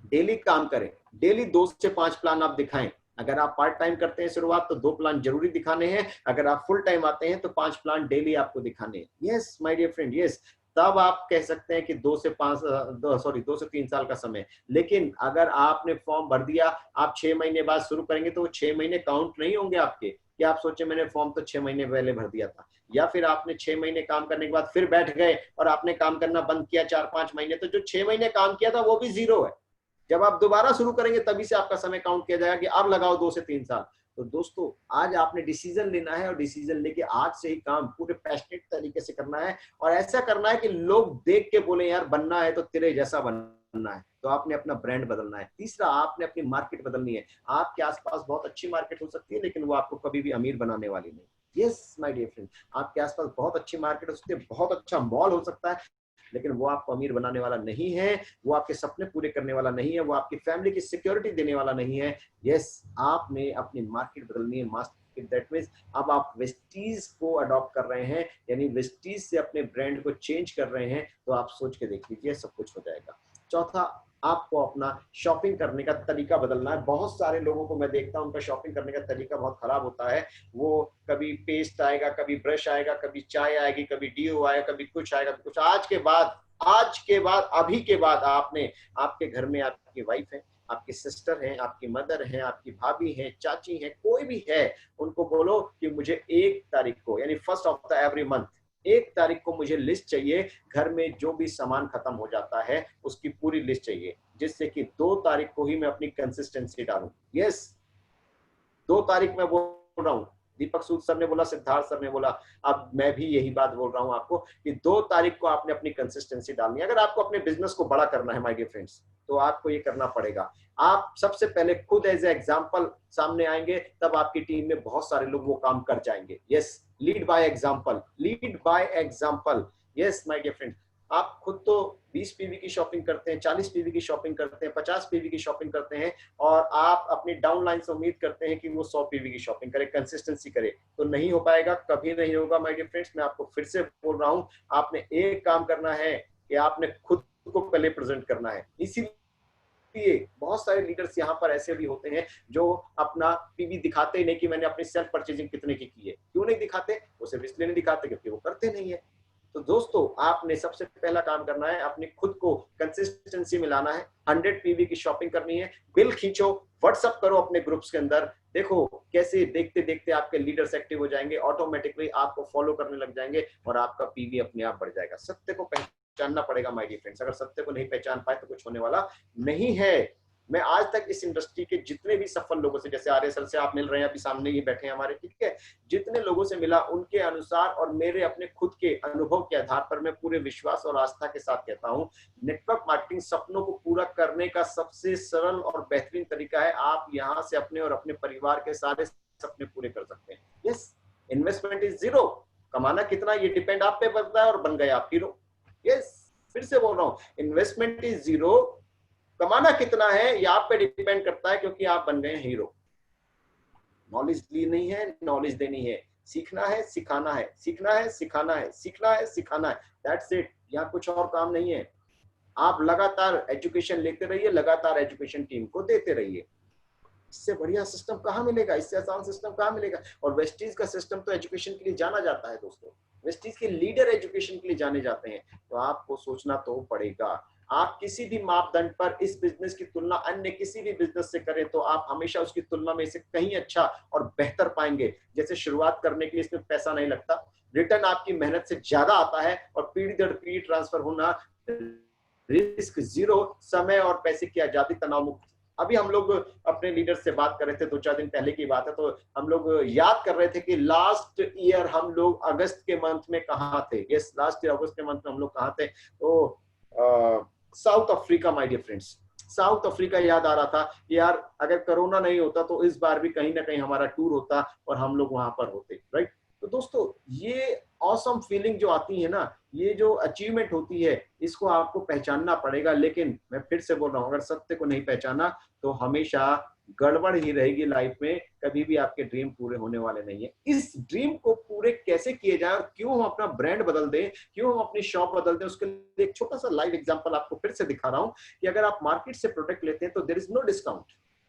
डेली काम करें, डेली 2 से 5 प्लान आप दिखाएं। अगर आप पार्ट टाइम करते हैं शुरुआत तो 2 प्लान जरूरी दिखाने हैं। अगर आप फुल टाइम आते हैं तो 5 प्लान डेली आपको दिखाने हैं। Yes my dear friend, yes. तब आप कह सकते हैं कि 2 से 3 साल का समय। लेकिन अगर आपने फॉर्म भर दिया, आप 6 महीने बाद शुरू करेंगे तो वो 6 महीने काउंट नहीं होंगे आपके, कि आप सोचे मैंने फॉर्म तो 6 महीने पहले भर दिया था। या फिर आपने 6 महीने काम करने के बाद फिर बैठ गए और आपने काम करना बंद किया 4-5 महीने, तो जो 6 महीने काम किया था वो भी 0 है। जब आप दोबारा शुरू करेंगे तभी से आपका समय काउंट किया जाएगा कि अब लगाओ 2 से 3 साल। तो दोस्तों आज आपने डिसीजन लेना है, और डिसीजन लेके आज से ही काम पूरे पैशनेट तरीके से करना है। और ऐसा करना है कि लोग देख के बोले यार बनना है तो तेरे जैसा बनना है। तो आपने अपना ब्रांड बदलना है। तीसरा, आपने अपनी मार्केट बदलनी है। आपके आसपास बहुत अच्छी मार्केट हो सकती है, लेकिन वो आपको कभी भी अमीर बनाने वाली नहीं। यस माय डियर फ्रेंड, आपके आसपास बहुत अच्छी मार्केट हो सकती है, बहुत अच्छा मॉल हो सकता है, लेकिन वो आपको अमीर बनाने वाला नहीं है, वो आपके सपने पूरे करने वाला नहीं है, वो आपकी फैमिली की सिक्योरिटी देने वाला नहीं है। यस, आपने अपनी मार्केट बदलनी है, दैट मीन्स अब आप वेस्टीज को अडॉप्ट कर रहे हैं, यानी वेस्टीज से अपने ब्रांड को चेंज कर रहे हैं, तो आप सोच के देख लीजिए सब कुछ हो जाएगा। चौथा, आपको अपना शॉपिंग करने का तरीका बदलना है। बहुत सारे लोगों को मैं देखता हूं उनका शॉपिंग करने का तरीका बहुत खराब होता है। वो कभी पेस्ट आएगा, कभी ब्रश आएगा, कभी चाय आएगी, कभी डीओ आएगा, कभी कुछ आएगा, कभी कुछ। आज के बाद अभी के बाद आपने, आपके घर में आपकी वाइफ है, आपकी सिस्टर है, आपकी मदर है, आपकी भाभी है, चाची है, कोई भी है, उनको बोलो कि मुझे 1 तारीख को, यानी first of the every month, 1 तारीख को मुझे लिस्ट चाहिए, घर में जो भी सामान खत्म हो जाता है उसकी पूरी लिस्ट चाहिए, जिससे कि 2 तारीख को ही मैं अपनी कंसिस्टेंसी डालूं। यस, 2 तारीख में बोल रहा हूं, दीपक सूद सर ने बोला, सिद्धार्थ सर ने बोला, अब मैं भी यही बात बोल रहा हूं आपको कि 2 तारीख को आपने अपनी कंसिस्टेंसी डालनी है। अगर आपको अपने बिजनेस को बड़ा करना है माय डियर फ्रेंड्स, तो आपको ये करना पड़ेगा। आप सबसे पहले खुद एज ए एग्जांपल सामने आएंगे, तब आपकी टीम में बहुत सारे लोग वो काम कर जाएंगे। Yes, lead by example, lead by example. Yes my dear friend, आप खुद तो 20 पीवी की शॉपिंग करते हैं, 40 पीवी की शॉपिंग करते हैं, 50 पीवी की शॉपिंग करते हैं, और आप अपनी डाउनलाइन से उम्मीद करते हैं कि वो 100 पीवी की शॉपिंग करे, कंसिस्टेंसी करे, तो नहीं हो पाएगा, कभी नहीं होगा माय डियर फ्रेंड्स। मैं आपको फिर से बोल रहा हूं, आपने एक काम करना है कि आपने खुद को पहले प्रेजेंट करना है। इसीलिए बहुत सारे लीडर्स यहाँ पर ऐसे भी होते हैं जो अपना पीवी दिखाते ही नहीं कि मैंने अपनी सेल्फ परचेजिंग कितने की है। क्यों नहीं दिखाते? वो सिर्फ इसलिए नहीं दिखाते क्योंकि वो करते नहीं है। तो दोस्तों, आपने सबसे पहला काम करना है, अपने खुद को कंसिस्टेंसी में लाना है। 100 पीवी की शॉपिंग करनी है, बिल खींचो, व्हाट्सएप करो अपने ग्रुप्स के अंदर, देखो कैसे देखते देखते आपके लीडर्स एक्टिव हो जाएंगे, ऑटोमेटिकली आपको फॉलो करने लग जाएंगे और आपका पीवी अपने आप बढ़ जाएगा। सत्य को पहचानना पड़ेगा माय डियर फ्रेंड्स। अगर सत्य को नहीं पहचान पाए तो कुछ होने वाला नहीं है। मैं आज तक इस इंडस्ट्री के जितने भी सफल लोगों से, जैसे आर्य सर से आप मिल रहे हैं, अभी सामने ही बैठे हैं हमारे, ठीक है, जितने लोगों से मिला उनके अनुसार और मेरे अपने खुद के अनुभव के आधार पर मैं पूरे विश्वास और आस्था के साथ कहता हूं, नेटवर्क मार्केटिंग सपनों को पूरा करने का सबसे सरल और बेहतरीन तरीका है। आप यहां से अपने और अपने परिवार के सारे सपने पूरे कर सकते हैं। यस, इन्वेस्टमेंट इज 0, कमाना कितना ये डिपेंड आप पे बनता है, और बन गए आप हीरो। यस, फिर से बोल रहा हूं, इन्वेस्टमेंट इज 0, कमाना कितना है ये आप पे डिपेंड करता है, क्योंकि आप बन गए हीरो। नॉलेज ली नहीं है, नॉलेज देनी है, सीखना है, सिखाना है, सीखना है, सिखाना है, सीखना है, सिखाना है, दैट्स इट। यहाँ कुछ और काम नहीं है। आप लगातार एजुकेशन लेते रहिए, लगातार एजुकेशन टीम को देते रहिए। इससे बढ़िया सिस्टम कहाँ मिलेगा, इससे आसान सिस्टम कहाँ मिलेगा। और वेस्टीज का सिस्टम तो एजुकेशन के लिए जाना जाता है दोस्तों, वेस्टीज के लीडर एजुकेशन के लिए जाने जाते हैं। तो आपको सोचना तो पड़ेगा। आप किसी भी मापदंड पर इस बिजनेस की तुलना अन्य किसी भी बिजनेस से करें तो आप हमेशा उसकी तुलना में इसे कहीं अच्छा और बेहतर पाएंगे। जैसे शुरुआत करने के लिए इसमें पैसा नहीं लगता, रिटर्न आपकी मेहनत से ज्यादा आता है, और पीढ़ी दर पीढ़ी ट्रांसफर होना, रिस्क 0, समय और पैसे की आजादी, तनाव मुक्त। अभी हम लोग अपने लीडर से बात कर रहे थे, 2-4 दिन पहले की बात है, तो हम लोग याद कर रहे थे कि लास्ट ईयर हम लोग अगस्त के मंथ में कहाँ थे। यस, लास्ट ईयर अगस्त के मंथ में हम लोग कहाँ थे? तो South Africa my dear friends, South Africa याद आ रहा था कि यार अगर कोरोना नहीं होता तो इस बार भी कहीं ना कहीं हमारा टूर होता और हम लोग वहां पर होते, राइट। तो दोस्तों, ये ऑसम फीलिंग जो आती है ना, ये जो अचीवमेंट होती है, इसको आपको पहचानना पड़ेगा। लेकिन मैं फिर से बोल रहा हूँ, अगर सत्य को नहीं पहचाना तो हमेशा गड़बड़ ही रहेगी लाइफ में, कभी भी आपके ड्रीम पूरे होने वाले नहीं है। इस ड्रीम को पूरे कैसे किए जाए और क्यों हम अपना ब्रांड बदल दें, क्यों हम अपनी शॉप बदल दें, उसके लिए एक छोटा सा लाइव एग्जांपल आपको फिर से दिखा रहा हूं कि अगर आप मार्केट से प्रोडक्ट लेते हैं तो देयर इज नो डिस्काउंट,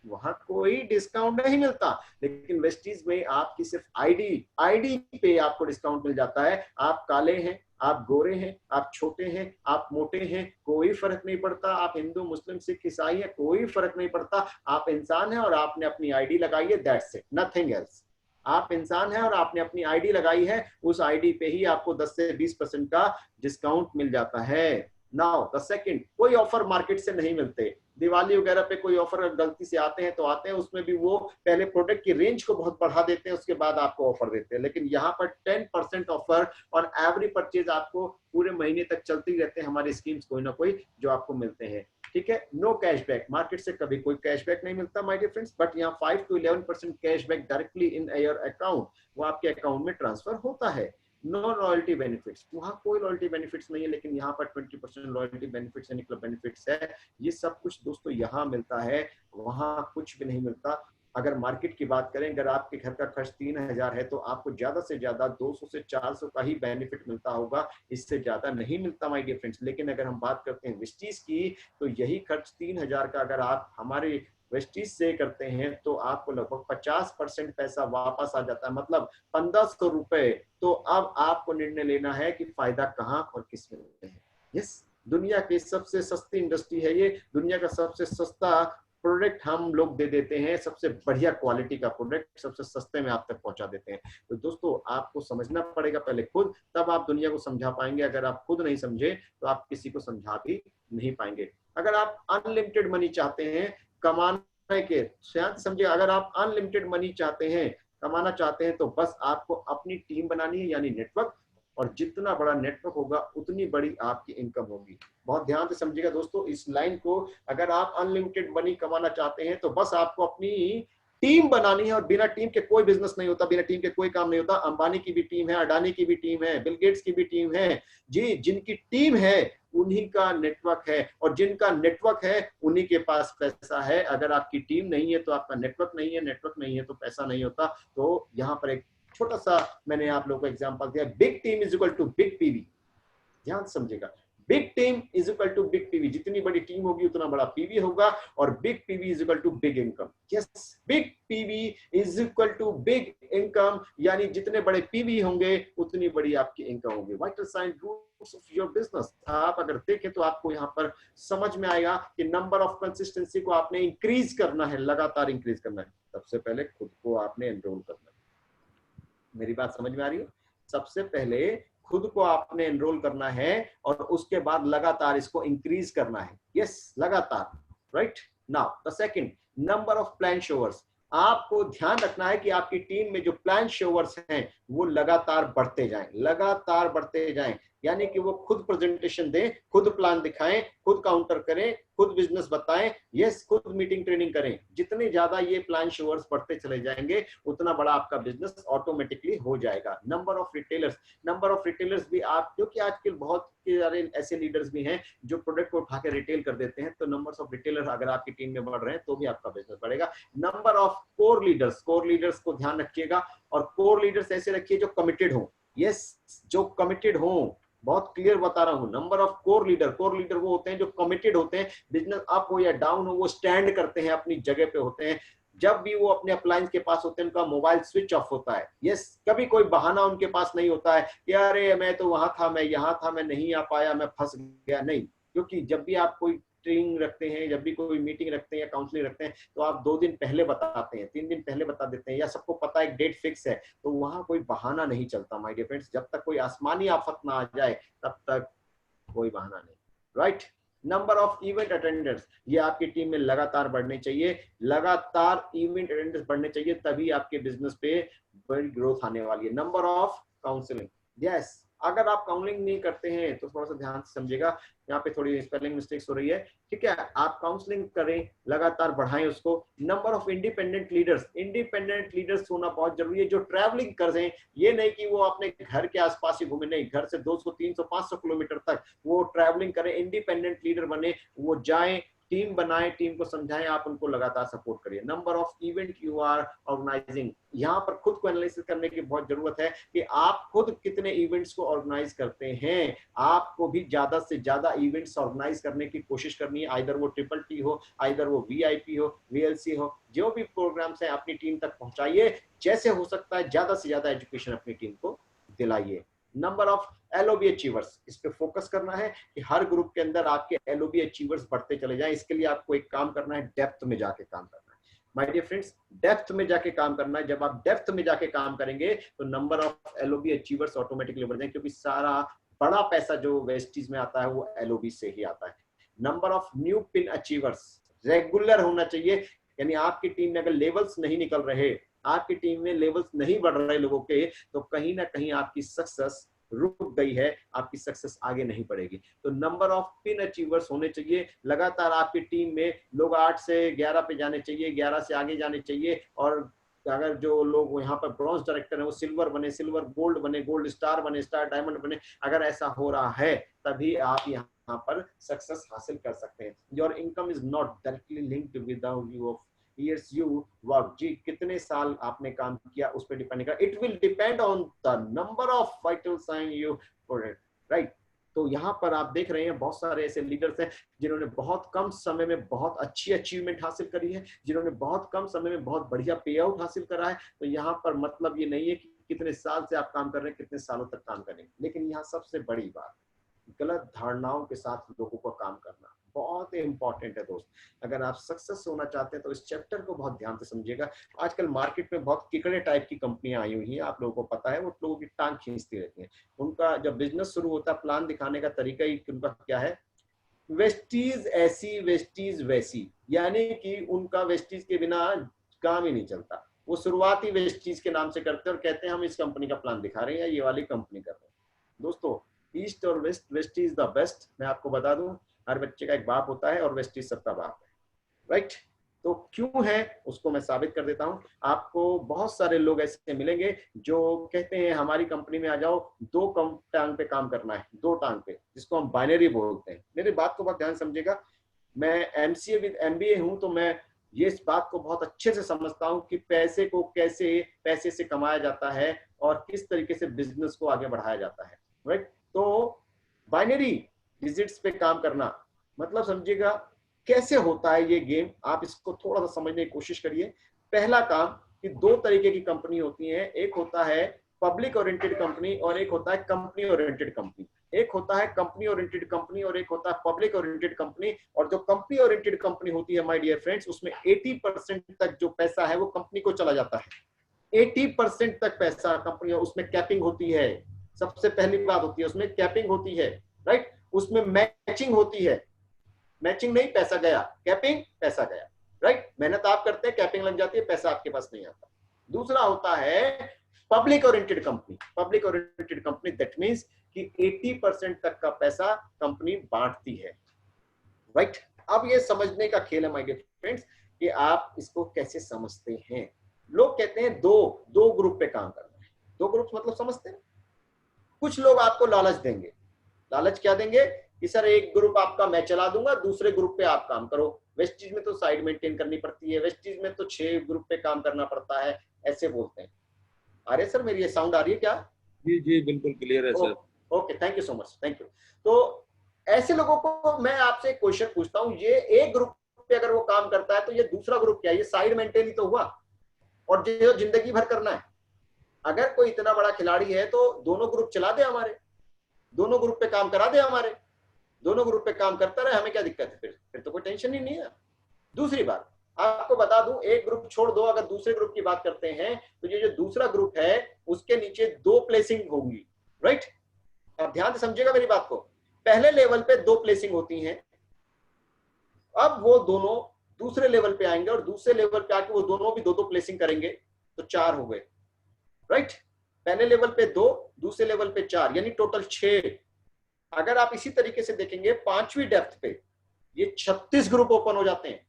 वहां कोई डिस्काउंट नहीं मिलता। लेकिन वेस्टीज में आपकी सिर्फ आईडी पे आपको डिस्काउंट मिल जाता है। आप काले हैं, आप गोरे हैं, आप छोटे हैं, आप मोटे हैं, कोई फर्क नहीं पड़ता। आप हिंदू, मुस्लिम, सिख, ईसाई हैं, कोई फर्क नहीं पड़ता। आप इंसान हैं और आपने अपनी आईडी लगाई है, दैट्स इट, नथिंग एल्स। आप इंसान हैं और आपने अपनी आईडी लगाई है, उस आईडी पे ही आपको 10 से 20% का डिस्काउंट मिल जाता है। नाउ द सेकंड, कोई ऑफर मार्केट से नहीं मिलते। दिवाली वगैरह पे कोई ऑफर गलती से आते हैं तो आते हैं, उसमें भी वो पहले प्रोडक्ट की रेंज को बहुत बढ़ा देते हैं, उसके बाद आपको ऑफर देते हैं। लेकिन यहाँ पर 10% ऑफर और एवरी परचेज आपको पूरे महीने तक चलती रहते हैं हमारी स्कीम्स, कोई ना कोई जो आपको मिलते हैं, ठीक है। नो कैशबैक, मार्केट से कभी कोई कैशबैक नहीं मिलता माय डियर फ्रेंड्स, बट यहाँ 5 to 11% cashback directly in your account, वो आपके अकाउंट में ट्रांसफर होता है। नो लॉयल्टी बेनिफिट्स, वहां कोई लॉयल्टी बेनिफिट्स नहीं है, लेकिन यहाँ पर 20% लॉयल्टी बेनिफिट्स यानी क्लब बेनिफिट्स है। ये सब कुछ दोस्तों यहाँ मिलता है, वहां कुछ भी नहीं मिलता। अगर मार्केट की बात करें, अगर आपके घर का खर्च 3000 है तो आपको ज्यादा से ज्यादा 200 से 400 का ही बेनिफिट मिलता होगा, इससे ज्यादा नहीं मिलता माय डियर फ्रेंड्स। लेकिन अगर हम बात करते हैं वेस्टीज की, तो यही खर्च 3000 का अगर आप हमारे वेस्टीज से करते हैं तो आपको लगभग 50% पैसा वापस आ जाता है, मतलब 1500 रुपए। तो अब आपको निर्णय लेना है कि फायदा कहाँ और किस में है। यस, दुनिया की सबसे सस्ती इंडस्ट्री है ये, दुनिया का सबसे सस्ता प्रोडक्ट हम लोग दे देते हैं, सबसे बढ़िया क्वालिटी का प्रोडक्ट सबसे सस्ते में आप तक पहुंचा देते हैं। तो दोस्तों आपको समझना पड़ेगा पहले खुद, तब आप दुनिया को समझा पाएंगे। अगर आप खुद नहीं समझे तो आप किसी को समझा भी नहीं पाएंगे। अगर आप अनलिमिटेड मनी चाहते हैं कमाने के, शायद समझिए, अगर आप अनलिमिटेड मनी चाहते हैं, कमाना चाहते हैं, तो बस आपको अपनी टीम बनानी है, यानी नेटवर्क। और जितना बड़ा नेटवर्क होगा उतनी बड़ी आपकी इनकम होगी। बहुत ध्यान से समझिएगा दोस्तों इस लाइन को। अगर आप अनलिमिटेड मनी कमाना चाहते हैं तो बस आपको अपनी टीम बनानी है, और बिना टीम के कोई बिजनेस नहीं होता, बिना टीम के कोई काम नहीं होता। अंबानी की भी टीम है, अडानी की भी टीम है, बिल गेट्स की भी टीम है जी। जिनकी टीम है उन्हीं का नेटवर्क है, और जिनका नेटवर्क है उन्हीं के पास पैसा है। अगर आपकी टीम नहीं है तो आपका नेटवर्क नहीं है, नेटवर्क नहीं है तो पैसा नहीं होता। तो यहाँ पर एक छोटा सा मैंने आप लोगों को एग्जांपल दिया, big team is equal to big PV. ध्यान समझेगा, big team is equal to big PV. जितनी बड़ी टीम होगी उतना बड़ा पीवी होगा, और big PV is equal to big income. Yes, big PV is equal to big income, यानी जितने बड़े पीवी होंगे उतनी बड़ी आपकी इनकम होगी। Vital sign rules of your business आप अगर देखें तो आपको यहाँ पर समझ में आएगा कि नंबर ऑफ कंसिस्टेंसी को आपने इंक्रीज करना है, लगातार इंक्रीज करना है। सबसे पहले खुद को आपने एनरोल करना है। मेरी बात समझ में आ रही है? सबसे पहले खुद को आपने एनरोल करना है, और उसके बाद लगातार इसको इंक्रीज करना है। यस, लगातार। Right now the second, number of plan showers. आपको ध्यान रखना है कि आपकी टीम में जो प्लान शोवर्स हैं वो लगातार बढ़ते जाएं, लगातार बढ़ते जाएं। यानी कि वो खुद प्रेजेंटेशन दें, खुद प्लान दिखाएं, खुद काउंटर करें, खुद बिजनेस बताएं, यस, खुद मीटिंग ट्रेनिंग करें। जितने ज्यादा ये प्लान शोवर्स बढ़ते चले जाएंगे उतना बड़ा आपका बिजनेस ऑटोमेटिकली हो जाएगा। Number of retailers, number of retailers भी आप, क्योंकि आजकल बहुत सारे ऐसे लीडर्स भी हैं जो प्रोडक्ट को उठा के रिटेल कर देते हैं, तो नंबर ऑफ रिटेलर्स अगर आपकी टीम में बढ़ रहे हैं तो भी आपका बिजनेस बढ़ेगा। Number of core leaders, core leaders को ध्यान रखिएगा, और कोर लीडर्स ऐसे रखिए जो कमिटेड हो। यस, जो कमिटेड हो, बहुत क्लियर बता रहा हूं। Number of core leader, core leader वो होते हैं जो कमिटेड होते हैं, बिजनेस अप हो या डाउन हो वो स्टैंड करते हैं, अपनी जगह पे होते हैं। जब भी वो अपने अप्लायंस के पास होते हैं उनका मोबाइल स्विच ऑफ होता है। यस, कभी कोई बहाना उनके पास नहीं होता है कि अरे मैं तो वहां था, मैं यहाँ था, मैं नहीं आ पाया, मैं फंस गया, नहीं। क्योंकि जब भी आप कोई ट्रेनिंग रखते हैं, जब भी कोई मीटिंग रखते हैं या काउंसलिंग रखते हैं, तो आप 2 दिन पहले बताते हैं, 3 दिन पहले बता देते हैं, या सबको पता है एक डेट फिक्स है। तो वहां कोई बहाना नहीं चलता माय डियर फ्रेंड्स। जब तक कोई आसमानी आफत ना आ जाए तब तक कोई बहाना नहीं। Right, number of event attenders, ये आपकी टीम में लगातार बढ़ने चाहिए, लगातार इवेंट अटेंडर्स बढ़ने चाहिए, तभी आपके बिजनेस पे बड़ी ग्रोथ आने वाली है। नंबर ऑफ काउंसलिंग, यस, अगर आप काउंसलिंग नहीं करते हैं तो थोड़ा सा ध्यान से समझिएगा, यहाँ पे थोड़ी स्पेलिंग मिस्टेक्स हो रही है, ठीक है। आप काउंसलिंग करें, लगातार बढ़ाएं उसको। Number of independent leaders, independent leaders होना बहुत जरूरी है, जो ट्रैवलिंग करें। ये नहीं कि वो अपने घर के आसपास ही घूमे, नहीं, घर से 200, 300, 500 किलोमीटर तक वो ट्रैवलिंग करें। इंडिपेंडेंट लीडर बने, वो जाएं, टीम बनाएं, टीम को समझाएं, आप उनको लगातार सपोर्ट करिए। Number of event you are organising, यहाँ पर खुद को एनालिसिस करने की बहुत जरूरत है कि आप खुद कितने इवेंट्स को ऑर्गेनाइज करते हैं। आपको भी ज्यादा से ज्यादा इवेंट्स ऑर्गेनाइज करने की कोशिश करनी है, आइदर वो ट्रिपल टी हो, आइदर वो वीआईपी हो, वीएलसी हो, जो भी प्रोग्राम्स हैं अपनी टीम तक पहुंचाइए। जैसे हो सकता है ज्यादा से ज्यादा एजुकेशन अपनी टीम को दिलाइए। नंबर ऑफ एलओबी अचीवर्स, इस पे फोकस करना है कि हर ग्रुप के अंदर आपके एलओबी अचीवर्स बढ़ते चले जाएं। इसके लिए आपको एक काम करना है, डेप्थ में जाके काम करना है माय डियर फ्रेंड्स, डेप्थ में जाके काम करना है। जब आप डेप्थ में जाके काम करेंगे तो number of LOB achievers automatically बढ़ जाएंगे, क्योंकि सारा बड़ा पैसा जो वेस्टीज में आता है वो एलओबी से ही आता है। Number of new pin achievers, regular होना चाहिए, यानी आपकी टीम में अगर लेवल्स नहीं निकल रहे, आपकी टीम में लेवल्स नहीं बढ़ रहे लोगों के, तो कहीं ना कहीं आपकी सक्सेस रुक गई है, आपकी सक्सेस आगे नहीं बढ़ेगी। तो नंबर ऑफ पिन अचीवर्स होने चाहिए। लगातार आपकी टीम में लोग 8 से 11 पे जाने चाहिए, 11 से आगे जाने चाहिए, और अगर जो लोग यहाँ पर ब्रॉन्ज डायरेक्टर है वो सिल्वर बने, सिल्वर गोल्ड बने, गोल्ड स्टार बने, स्टार डायमंड बने। अगर ऐसा हो रहा है तभी आप यहाँ पर सक्सेस हासिल कर सकते हैं। Your income is not directly linked with years you work, जी कितने साल आपने काम किया उस पर डिपेंड करेगा. It will depend on the number of vital sign you put it, right? तो यहाँ पर आप देख रहे हैं बहुत सारे ऐसे लीडर्स हैं जिन्होंने बहुत कम समय में बहुत अच्छी अचीवमेंट हासिल करी है, जिन्होंने बहुत कम समय में बहुत बढ़िया पे आउट हासिल करा है. तो यहाँ पर मतलब ये नहीं है कि कितने साल से आप काम कर रहे हैं, कितने सालों तक काम करेंगे, लेकिन यहाँ सबसे बड़ी बात गलत धारणाओं के साथ लोगों को काम करना बहुत इंपॉर्टेंट है दोस्त. अगर आप सक्सेस होना चाहते हैं तो इस चैप्टर को बहुत ध्यान से समझिएगा. आजकल मार्केट में बहुत किकड़े टाइप की कंपनियां आई हुई हैं, आप लोगों को पता है, वो लोगों की टांग खींचती रहती हैं. उनका जब बिजनेस शुरू होता है प्लान दिखाने का तरीका ही उनका क्या है, वेस्टीज ऐसी वेस्टीज वैसी, यानी कि उनका वेस्टीज के बिना काम ही नहीं चलता. वो शुरुआत ही वेस्टीज के नाम से करते हैं और कहते हैं हम इस कंपनी का प्लान दिखा रहे हैं या ये वाली कंपनी कर रहे हैं. दोस्तों ईस्ट और west, west is the best. मैं आपको बता दूं हर बच्चे का एक बाप होता है और वेस्ट इज सबका बाप है, राइट? तो क्यों है उसको मैं साबित कर देता हूं. आपको बहुत सारे लोग ऐसे मिलेंगे जो कहते हैं हमारी कंपनी में आ जाओ, दो टांग पे काम करना है, दो टांग पे, जिसको हम बाइनरी बोलते हैं. मेरी बात को बहुत ध्यान समझिएगा. मैं एमसीए विद एमबीए हूं तो मैं ये इस बात को बहुत अच्छे से समझता हूं कि पैसे को कैसे पैसे से कमाया जाता है और किस तरीके से बिजनेस को आगे बढ़ाया जाता है, राइट? तो बाइनरी डिजिट्स पे काम करना मतलब समझिएगा कैसे होता है ये गेम. आप इसको थोड़ा सा समझने की कोशिश करिए. पहला काम कि दो तरीके की कंपनी होती है, एक होता है पब्लिक ओरिएंटेड कंपनी और एक होता है कंपनी ओरिएंटेड कंपनी. एक होता है कंपनी ओरिएंटेड कंपनी और एक होता है पब्लिक ओरिएंटेड कंपनी. और जो कंपनी ओरिएंटेड कंपनी होती है माय डियर फ्रेंड्स, उसमें 80% तक जो पैसा है वो कंपनी को चला जाता है. 80% तक पैसा कंपनी, उसमें कैपिंग होती है. सबसे पहली बात होती है उसमें कैपिंग होती है, राइट? उसमें मैचिंग होती है. मैचिंग नहीं, पैसा गया, कैपिंग पैसा गया, राइट? मेहनत आप करते हैं, कैपिंग लग जाती है, पैसा आपके पास नहीं आता. दूसरा होता है public oriented company. Public oriented company that means कि 80% तक का पैसा कंपनी बांटती है, राइट? अब ये समझने का खेल है माय डियर फ्रेंड्स कि आप इसको कैसे समझते हैं. लोग कहते हैं दो ग्रुप पे काम करना है. दो ग्रुप मतलब समझते हैं. कुछ लोग आपको लालच देंगे. लालच क्या देंगे कि सर एक ग्रुप आपका मैं चला दूंगा, दूसरे ग्रुप पे आप काम करो. वेस्टीज में तो साइड मेंटेन करनी पड़ती है, वेस्टीज में तो 6 ग्रुप पे काम करना पड़ता है, ऐसे बोलते हैं. अरे सर मेरी ये साउंड आ रही है क्या? जी जी बिल्कुल क्लियर है sir. Okay, thank you so much, thank you. तो ऐसे लोगों को मैं आपसे एक क्वेश्चन पूछता हूँ, ये एक ग्रुप पे अगर वो काम करता है तो ये दूसरा ग्रुप क्या है? ये साइड मेंटेन ही तो हुआ, और जो जिंदगी भर करना है. अगर कोई इतना बड़ा खिलाड़ी है तो दोनों ग्रुप चला दे हमारे, दोनों ग्रुप पे काम करा दे हमारे, दोनों ग्रुप पे काम करता रहे, हमें क्या दिक्कत है? फिर तो कोई टेंशन ही नहीं है. दूसरी बात आपको बता दूं, एक ग्रुप छोड़ दो, अगर दूसरे ग्रुप की बात करते हैं तो ये जो दूसरा ग्रुप है उसके नीचे 2 प्लेसिंग होंगी, राइट? आप ध्यान से समझिएगा मेरी बात को. पहले लेवल पे 2 प्लेसिंग होती हैं. अब वो दोनों दूसरे लेवल पे आएंगे और दूसरे लेवल पे आके वो दोनों भी 2 प्लेसिंग करेंगे, तो 4 हो गए, राइट? पहले लेवल पे 2, दूसरे लेवल पे 4, यानी टोटल 6. अगर आप इसी तरीके से देखेंगे 5वीं डेप्थ पे ये 36 ग्रुप ओपन हो जाते हैं,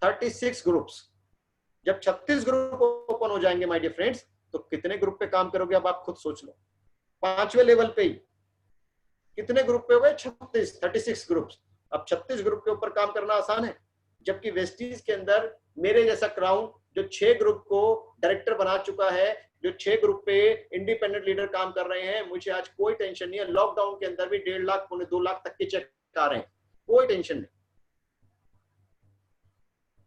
36 ग्रुप्स. जब 36 ग्रुप ओपन हो जाएंगे माय डियर फ्रेंड्स, तो कितने ग्रुप पे काम करोगे अब आप खुद सोच लो. 5वें लेवल पे ही कितने ग्रुप पे हो गए? 36 ग्रुप्स. अब 36 ग्रुप के ऊपर काम करना आसान है, जबकि वेस्टीज के अंदर मेरे जैसा क्राउन जो 6 ग्रुप को डायरेक्टर बना चुका है, जो 6 ग्रुप पे इंडिपेंडेंट लीडर काम कर रहे हैं, मुझे आज कोई टेंशन नहीं है. लॉकडाउन के अंदर भी 1.5 लाख 2 लाख तक के चेक आ रहे हैं, कोई टेंशन नहीं.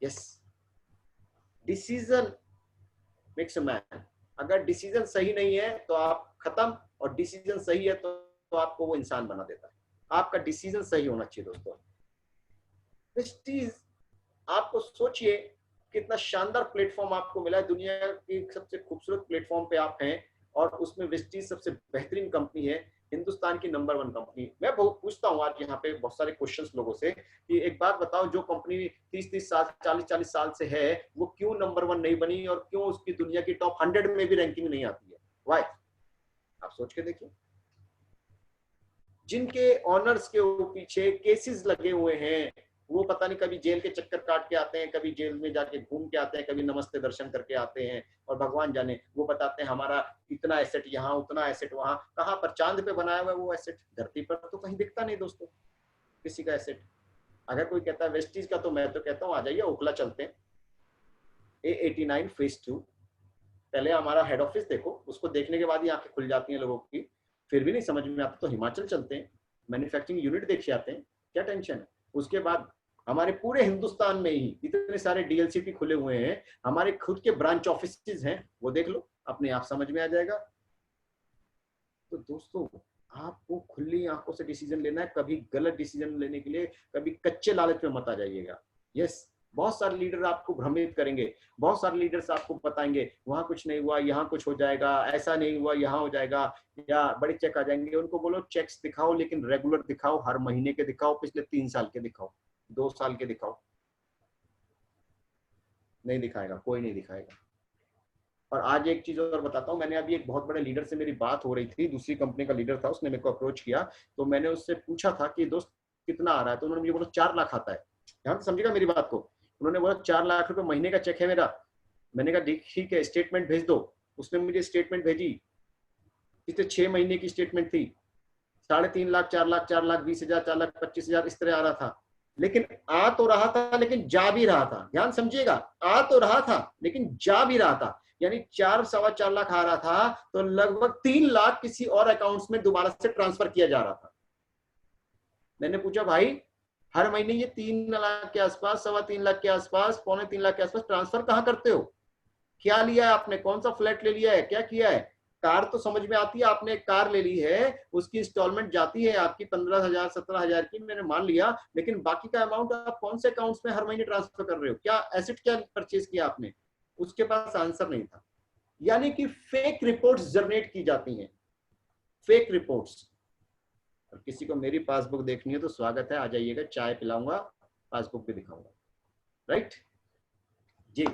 Yes, decision makes a man. अगर डिसीजन सही नहीं है तो आप खत्म, और डिसीजन सही है तो आपको वो इंसान बना देता है. आपका डिसीजन सही होना चाहिए दोस्तों. आपको सोचिए कितना शानदार प्लेटफॉर्म आपको मिला है. दुनिया की सबसे खूबसूरत प्लेटफॉर्म पे आप हैं और उसमें वेस्टीज सबसे बेहतरीन कंपनी है, हिंदुस्तान की नंबर 1 कंपनी. मैं बहुत पूछता हूँ आज यहाँ पे बहुत सारे क्वेश्चंस लोगों से कि एक बात बताओ, जो कंपनी 30 साल 40 साल से है वो क्यों नंबर 1 नहीं बनी और क्यों उसकी दुनिया की टॉप 100 में भी रैंकिंग नहीं आती है? व्हाई? आप सोच के देखिए. जिनके ऑनर्स के पीछे केसेस लगे हुए हैं, वो पता नहीं कभी जेल के चक्कर काट के आते हैं, कभी जेल में जाके घूम के आते हैं, कभी नमस्ते दर्शन करके आते हैं, और भगवान जाने वो बताते हैं हमारा इतना एसेट यहाँ, उतना एसेट वहां. कहाँ पर? चांद पे बनाया हुआ है वो एसेट, धरती पर तो कहीं दिखता नहीं दोस्तों किसी का एसेट. अगर कोई कहता है वेस्टीज का, तो मैं तो कहता हूँ आ जाइए ओखला चलते हैं. A89 phase 2। पहले हमारा हेड ऑफिस देखो, उसको देखने के बाद ही आंखें खुल जाती हैं लोगों की। फिर भी नहीं समझ में आता तो हिमाचल चलते हैं, मैन्युफैक्चरिंग यूनिट देख के आते हैं, क्या टेंशन है। उसके बाद हमारे पूरे हिंदुस्तान में ही इतने सारे डीएलसीपी खुले हुए हैं, हमारे खुद के ब्रांच ऑफिस हैं, वो देख लो, अपने आप समझ में आ जाएगा। तो दोस्तों आपको खुली आंखों से डिसीजन लेना है, कभी गलत डिसीजन लेने के लिए कभी कच्चे लालच में मत आ जाइएगा। यस, बहुत सारे लीडर आपको भ्रमित करेंगे, बहुत सारे लीडर्स आपको बताएंगे वहां कुछ नहीं हुआ, यहाँ कुछ हो जाएगा, ऐसा नहीं हुआ यहाँ हो जाएगा, या बड़े चेक आ जाएंगे। उनको बोलो चेक्स दिखाओ, लेकिन रेगुलर दिखाओ, हर महीने के दिखाओ, पिछले 3 साल के दिखाओ, 2 साल के दिखाओ। नहीं दिखाएगा, कोई नहीं दिखाएगा। और आज एक चीज और बताता हूँ, मैंने अभी एक बहुत बड़े लीडर से मेरी बात हो रही थी, दूसरी कंपनी का लीडर था, उसने मेरे को अप्रोच किया, तो मैंने उससे पूछा था कि दोस्त कितना आ रहा है, तो उन्होंने मुझे बोला 4 लाख आता है। ध्यान से समझिएगा मेरी बात को, उन्होंने बोला 4 लाख रुपए महीने का चेक है मेरा। मैंने कहा ठीक है, स्टेटमेंट भेज दो। उसने मुझे स्टेटमेंट भेजी, पिछले 6 महीने की स्टेटमेंट थी, 3.5 लाख, 4 लाख, 4 लाख 20,000, 4 लाख 25,000 इस तरह आ रहा था। लेकिन आ तो रहा था, लेकिन जा भी रहा था। ध्यान समझिएगा, आ तो रहा था लेकिन जा भी रहा था। यानी 4-4.25 लाख आ रहा था, तो लगभग 3 लाख किसी और अकाउंट्स में दोबारा से ट्रांसफर किया जा रहा था। मैंने पूछा भाई हर महीने ये 3 लाख के आसपास, 3.25 लाख के आसपास, 3.25 लाख के आसपास ट्रांसफर कहाँ करते हो? क्या लिया है आपने? कौन सा फ्लैट ले लिया है? क्या किया है? कार तो समझ में आती है, आपने एक कार ले ली है, उसकी इंस्टॉलमेंट जाती है आपकी 15,000 17,000 की, मैंने मान लिया, लेकिन बाकी का अमाउंट आप कौन से अकाउंट्स में हर महीने ट्रांसफर कर रहे हो? क्या एसेट क्या परचेज किया आपने? उसके पास आंसर नहीं था। यानी कि फेक रिपोर्ट्स जनरेट की जाती हैं, फेक रिपोर्ट्स। और किसी को मेरी पासबुक देखनी है तो स्वागत है, आ जाइएगा, चाय पिलाऊंगा, पासबुक भी दिखाऊंगा। राइट जी।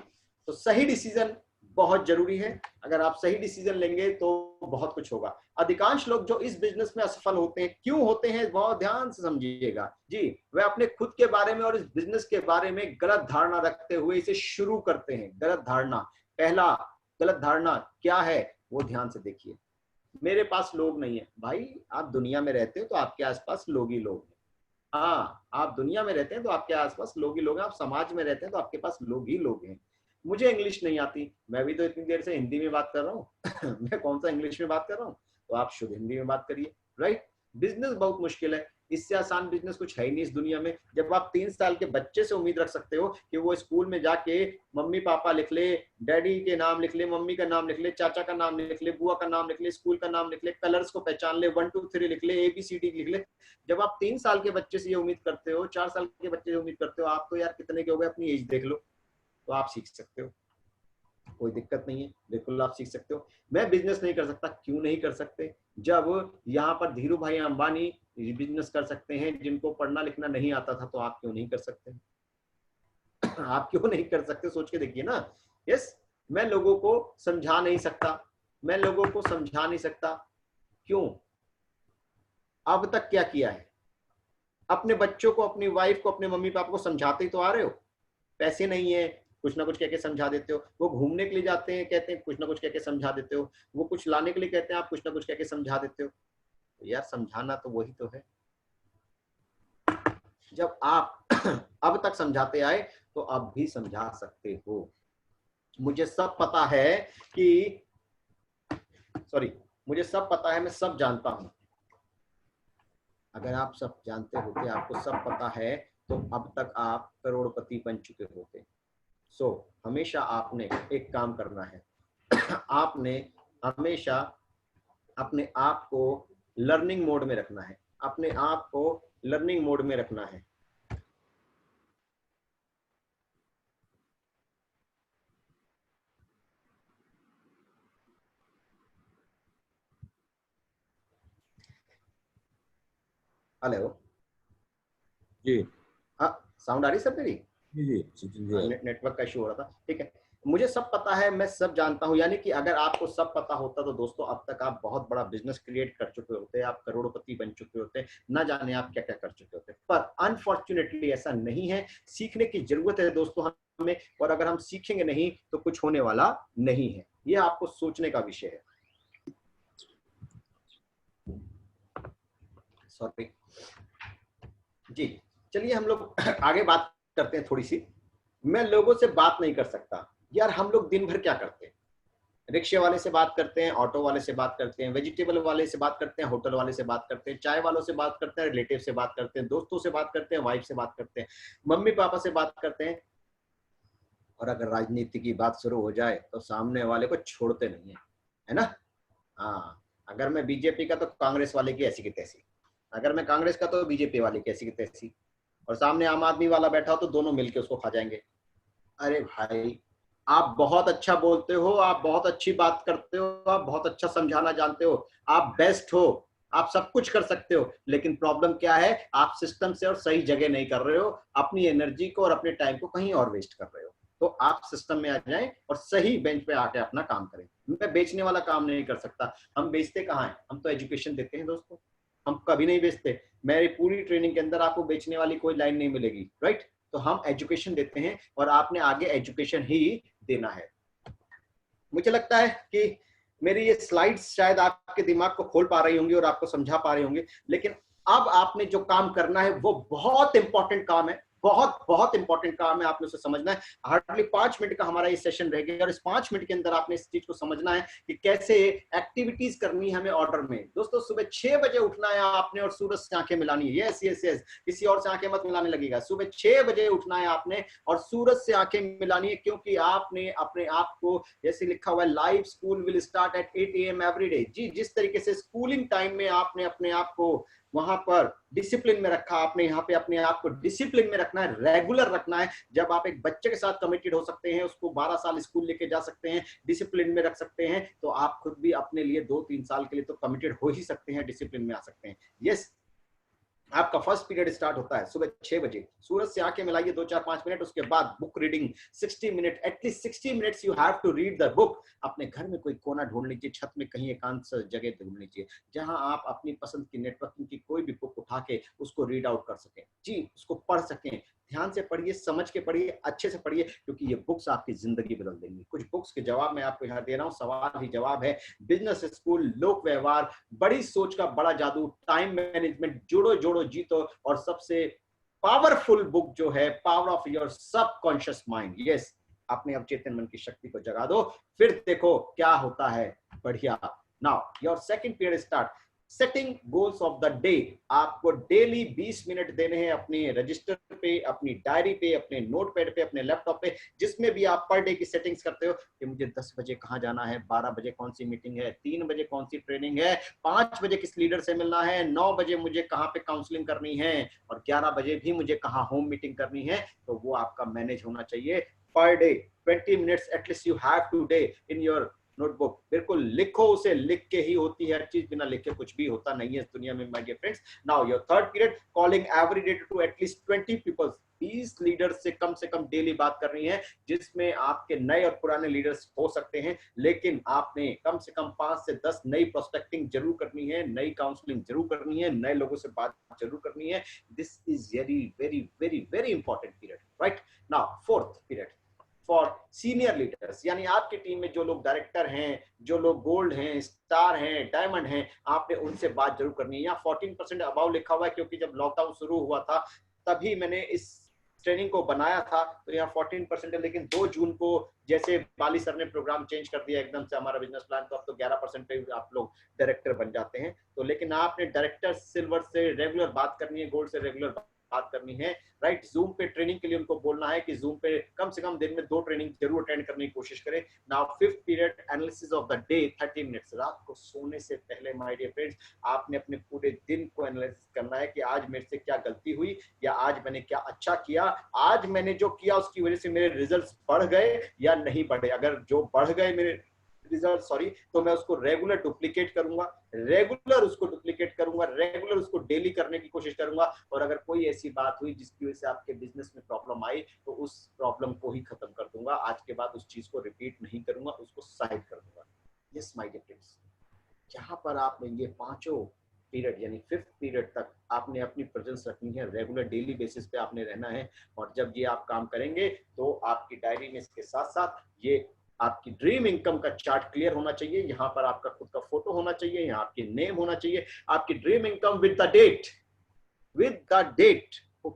तो सही डिसीजन बहुत जरूरी है। अगर आप सही डिसीजन लेंगे तो बहुत कुछ होगा। अधिकांश लोग जो इस बिजनेस में असफल होते हैं, क्यों होते हैं, बहुत ध्यान से समझिएगा जी। वे अपने खुद के बारे में और इस बिजनेस के बारे में गलत धारणा रखते हुए इसे शुरू करते हैं। गलत धारणा, पहला गलत धारणा क्या है वो ध्यान से देखिए। मेरे पास लोग नहीं है। भाई आप दुनिया में रहते हो तो आपके आसपास लोग ही लोग हैं। हाँ, आप दुनिया में रहते हैं तो आपके आसपास लोग ही लोग हैं। आप समाज में रहते हैं तो आपके पास लोग ही लोग हैं। मुझे इंग्लिश नहीं आती, मैं भी तो इतनी देर से हिंदी में बात कर रहा हूँ मैं कौन सा इंग्लिश में बात कर रहा हूँ? तो आप शुद्ध हिंदी में बात करिए। राइट। बिजनेस बहुत मुश्किल है, इससे आसान बिजनेस कुछ है ही नहीं इस दुनिया में। जब आप 3 साल के बच्चे से उम्मीद रख सकते हो कि वो स्कूल में जाके मम्मी पापा लिख ले, डैडी के नाम लिख ले, मम्मी का नाम लिख ले, चाचा का नाम लिख ले, बुआ का नाम लिख ले, स्कूल का नाम लिख ले, कलर्स को पहचान ले, 1 2 3 लिख ले, ABCD लिख ले। जब आप 3 साल के बच्चे से ये उम्मीद करते हो, 4 साल के बच्चे से उम्मीद करते हो, आप तो यार कितने के हो गए, अपनी एज देख लो, तो आप सीख सकते हो, कोई दिक्कत नहीं है, बिल्कुल आप सीख सकते हो। मैं बिजनेस नहीं कर सकता, क्यों नहीं कर सकते? जब यहाँ पर धीरू भाई अंबानी बिजनेस कर सकते हैं, जिनको पढ़ना लिखना नहीं आता था, तो आप क्यों नहीं कर सकते? आप क्यों नहीं कर सकते? सोच के देखिए ना। यस, मैं लोगों को समझा नहीं सकता, मैं लोगों को समझा नहीं सकता। क्यों? अब तक क्या किया है? अपने बच्चों को, अपनी वाइफ को, अपने मम्मी पापा को समझाते ही तो आ रहे हो। पैसे नहीं है, कुछ ना कुछ कह के समझा देते हो। वो घूमने के लिए जाते हैं, कहते हैं कुछ ना कुछ कह के समझा देते हो। वो कुछ लाने के लिए कहते हैं, आप कुछ ना कुछ कह के समझा देते हो। तो यार समझाना तो वही तो है। जब आप अब तक समझाते आए तो अब भी समझा सकते हो। मुझे सब पता है कि मुझे सब पता है, मैं सब जानता हूं। अगर आप सब जानते होते, आपको सब पता है, तो अब तक आप करोड़पति बन चुके होते। हमेशा आपने एक काम करना है आपने हमेशा अपने आप को लर्निंग मोड में रखना है, अपने आप को लर्निंग मोड में रखना है। हेलो जी हाँ, साउंड आ रही सर मेरी? जी नेटवर्क का इशू हो रहा था। ठीक है, मुझे सब पता है, मैं सब जानता हूं। यानी कि अगर आपको सब पता होता तो दोस्तों अब तक आप बहुत बड़ा बिजनेस क्रिएट कर चुके होते, आप करोड़पति बन चुके होते, ना जाने आप क्या क्या कर चुके होते। पर अनफॉर्चुनेटली ऐसा नहीं है। सीखने की जरूरत है दोस्तों हमें, और अगर हम सीखेंगे नहीं तो कुछ होने वाला नहीं है। ये आपको सोचने का विषय है। सॉरी जी, चलिए हम लोग आगे बात करते हैं थोड़ी सी। मैं लोगों से बात नहीं कर सकता, यार हम लोग दिन भर क्या करते हैं? रिक्शे वाले से बात करते हैं, ऑटो वाले से बात करते हैं, वेजिटेबल वाले से बात करते हैं, होटल वाले से बात करते हैं, चाय वालों से बात करते हैं, रिलेटिव से बात करते हैं, दोस्तों से बात करते हैं, वाइफ से बात करते हैं, मम्मी पापा से बात करते हैं। और अगर राजनीति की बात शुरू हो जाए तो सामने वाले को छोड़ते नहीं है ना? हाँ, अगर मैं बीजेपी का तो कांग्रेस वाले की ऐसी की तैसी, अगर मैं कांग्रेस का तो बीजेपी वाले की ऐसी की तैसी, और सामने आम आदमी वाला बैठा हो तो दोनों मिलके उसको खा जाएंगे। अरे भाई, आप बहुत अच्छा बोलते हो, आप बहुत अच्छी बात करते हो, आप बहुत अच्छा समझाना जानते हो, आप बेस्ट हो, आप सब कुछ कर सकते हो, लेकिन प्रॉब्लम क्या है? आप सिस्टम से और सही जगह नहीं कर रहे हो, अपनी एनर्जी को और अपने टाइम को कहीं और वेस्ट कर रहे हो। तो आप सिस्टम में आ जाएं और सही बेंच पे आके अपना काम करें। मैं बेचने वाला काम नहीं कर सकता। हम बेचते कहाँ हैं? हम तो एजुकेशन देते हैं दोस्तों, हम कभी नहीं बेचते। मेरी पूरी ट्रेनिंग के अंदर आपको बेचने वाली कोई लाइन नहीं मिलेगी, राइट? तो हम एजुकेशन देते हैं और आपने आगे एजुकेशन ही देना है। मुझे लगता है कि मेरी ये स्लाइड्स शायद आपके दिमाग को खोल पा रही होंगी और आपको समझा पा रही होंगी, लेकिन अब आपने जो काम करना है वो बहुत इंपॉर्टेंट काम है, बहुत बहुत इंपॉर्टेंट काम है। आपने उसे समझना है। हार्डली 5 मिनट का हमारा ये सेशन रह गया और इस 5 मिनट के अंदर आपने इस चीज को समझना है कि कैसे एक्टिविटीज करनी है हमें ऑर्डर में। दोस्तों, सुबह 6 बजे उठना है आपने और सूरज से आंखें मिलानी है। यस यस यस, किसी और से आंखें मत मिलाने लगेगा। सुबह 6 बजे उठना है आपने और सूरज से आंखें मिलानी है, क्योंकि आपने अपने आप को, जैसे लिखा हुआ है, live school will start at 8 AM every day. जी, जिस तरीके से स्कूलिंग टाइम में आपने अपने आप को वहां पर डिसिप्लिन में रखा, आपने यहाँ पे अपने आप को डिसिप्लिन में रखना है, रेगुलर रखना है। जब आप एक बच्चे के साथ कमिटेड हो सकते हैं, उसको 12 साल स्कूल लेके जा सकते हैं, डिसिप्लिन में रख सकते हैं, तो आप खुद भी अपने लिए 2-3 साल के लिए तो कमिटेड हो ही सकते हैं, डिसिप्लिन में आ सकते हैं। यस, आपका फर्स्ट पीरियड स्टार्ट होता है सुबह 6 बजे। सूरज से आंखें मिलाइए 2-4-5 मिनट, उसके बाद book reading 60 minute, at least 60 minutes you have to read the book. अपने घर में कोई कोना ढूंढ लीजिए, छत में कहीं एकांत जगह ढूंढ लीजिए जहां आप अपनी पसंद की नेटवर्किंग की कोई भी बुक उठा के उसको रीड आउट कर सकें। जी, उसको पढ़ सकें। ध्यान से पढ़िए, समझ के पढ़िए, अच्छे से पढ़िए, क्योंकि ये बुक्स आपकी जिंदगी बदल देंगी। कुछ बुक्स के जवाब मैं आपको यहाँ दे रहा हूँ, सवाल ही जवाब है। बिजनेस स्कूल, लोक व्यवहार, बड़ी सोच का बड़ा जादू, टाइम मैनेजमेंट, जुड़ो जोड़ो जीतो, और सबसे पावरफुल बुक जो है, power of your subconscious mind. Yes, अपने अवचेतन मन की शक्ति को जगा दो, फिर देखो क्या होता है। बढ़िया। Now your second period start, setting goals of the day. आपको डेली 20 मिनट देने हैं अपने रजिस्टर पे, अपनी डायरी पे, अपने नोटपैड पे, अपने लैपटॉप पे, जिसमें भी आप पर डे की सेटिंग्स करते हो कि मुझे 10 बजे कहाँ जाना है, 12 बजे कौन सी मीटिंग है, 3 बजे कौन सी ट्रेनिंग है, 5 बजे किस लीडर से मिलना है, 9 बजे मुझे कहाँ पे काउंसलिंग करनी है, और 11 बजे भी मुझे कहाँ होम मीटिंग करनी है। तो वो आपका मैनेज होना चाहिए per day. 20 minutes at least you have to day in your notebook. बिल्कुल लिखो उसे, लिख के ही होती है हर चीज, बिना लिखे कुछ भी होता नहीं है इस दुनिया में, my dear friends. Now your third period, calling every day to at least 20 people. 20 leaders से कम डेली बात करनी है, जिसमें आपके नए और पुराने लीडर्स हो सकते हैं, लेकिन आपने कम से कम 5 से 10 नई प्रोस्पेक्टिंग जरूर करनी है, नई काउंसलिंग जरूर करनी है, नए लोगों से बात जरूर करनी है। This is very very very very important period, right? Now fourth period for senior leaders, यानी आपकी टीम में जो लोग डायरेक्टर हैं, जो लोग गोल्ड हैं, स्टार हैं, डायमंड हैं, आपने उनसे बात जरूर करनी है। यहाँ 14% अबाव लिखा हुआ है, क्योंकि जब लॉकडाउन शुरू हुआ था तभी मैंने इस ट्रेनिंग को बनाया था, तो यहाँ 14% है। लेकिन 2 जून को जैसे बाली सर ने प्रोग्राम चेंज कर दिया एकदम से हमारा बिजनेस प्लान, तो अब तो 11% पे आप लोग डायरेक्टर बन जाते हैं। तो लेकिन आपने डायरेक्टर सिल्वर से रेगुलर बात करनी है, गोल्ड से रेगुलर बात करनी है, राइट? जूम पे ट्रेनिंग के लिए उनको बोलना है कि जूम पे कम से कम दिन में 2 ट्रेनिंग जरूर अटेंड करने की कोशिश करें। Now fifth period, analysis of the day, 30 minutes. रात को सोने से पहले माय डियर फ्रेंड्स, आपने अपने पूरे दिन को एनालिसिस करना है कि आज मेरे से क्या गलती हुई, या आज मैंने क्या अच्छा किया, आज मैंने जो किया उसकी वजह से मेरे रिजल्ट्स बढ़ गए या नहीं बढ़े। अगर जो बढ़ गए मेरे रिजल्ट, तो मैं उसको रेगुलर डुप्लीकेट करूंगा, रेगुलर उसको डेली करने की कोशिश करूंगा। और अगर कोई ऐसी बात हुई जिसकी वजह से आपके बिजनेस में प्रॉब्लम आई, तो उस प्रॉब्लम को ही खत्म कर दूंगा। आज के बाद उस चीज को रिपीट नहीं करूंगा, उसको साइड कर दूंगा। यस माय डियर फ्रेंड्स, जहां पर आपने ये 5 पीरियड यानी 5th पीरियड तक आपने अपनी प्रेजेंस रखनी है, रेगुलर डेली बेसिस पे आपने रहना है। और जब ये आप काम करेंगे तो आपकी डायरी में इसके साथ साथ ये आपकी ड्रीम इनकम का चार्ट क्लियर होना चाहिए। यहाँ पर आपका खुद का फोटो होना चाहिए, यहाँ आपकी नेम होना चाहिए, आपकी dream income with the date,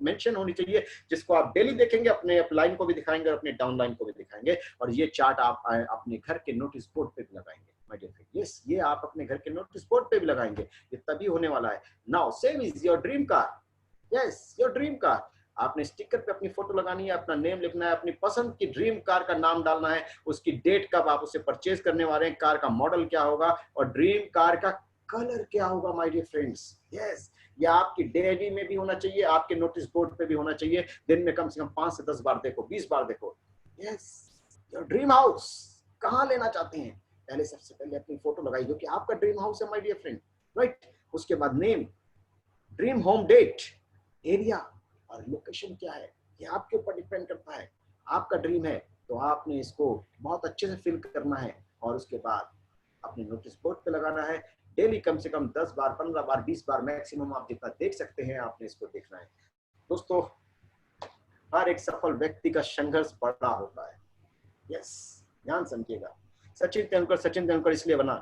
mention होनी चाहिए, जिसको आप डेली देखेंगे, अपने अपलाइन को भी दिखाएंगे और अपने डाउनलाइन को भी दिखाएंगे। और ये चार्ट आप अपने घर के नोटिस बोर्ड पे भी लगाएंगे माय डियर फ्रेंड। यस, ये आप अपने घर के नोटिस बोर्ड पे भी लगाएंगे, ये तभी होने वाला है। Now same is your dream car. Yes, your dream car. आपने स्टिकर पे अपनी फोटो लगानी है, अपना नेम लिखना है, अपनी पसंद की ड्रीम कार का नाम डालना है, उसकी डेट कब आप उसे परचेज करने वाले हैं, कार का मॉडल क्या होगा और ड्रीम कार का कलर क्या होगा माय डियर फ्रेंड्स। यस, या आपकी डायरी में भी होना चाहिए, आपके नोटिस बोर्ड पे भी होना चाहिए। दिन में कम से कम 5 से 10 बार देखो, 20 बार देखो। यस, योर ड्रीम हाउस कहाँ लेना चाहते हैं, पहले सबसे पहले अपनी फोटो लगाई जो कि आपका ड्रीम हाउस है माय डियर फ्रेंड, राइट। उसके बाद name, dream home, date, area और लोकेशन क्या है, ये आपके ऊपर डिपेंड करता है। आपका ड्रीम है तो आपने इसको बहुत अच्छे से फिल करना है और उसके बाद अपने नोटिस बोर्ड पे लगाना है। डेली कम से कम 10 बार, 15 बार, 20 बार मैक्सिमम आप जितना देख सकते हैं आपने इसको देखना है। दोस्तों, हर एक सफल व्यक्ति का संघर्ष बड़ा होता है। यस, ध्यान समझिएगा। सचिन तेंदुलकर इसलिए बना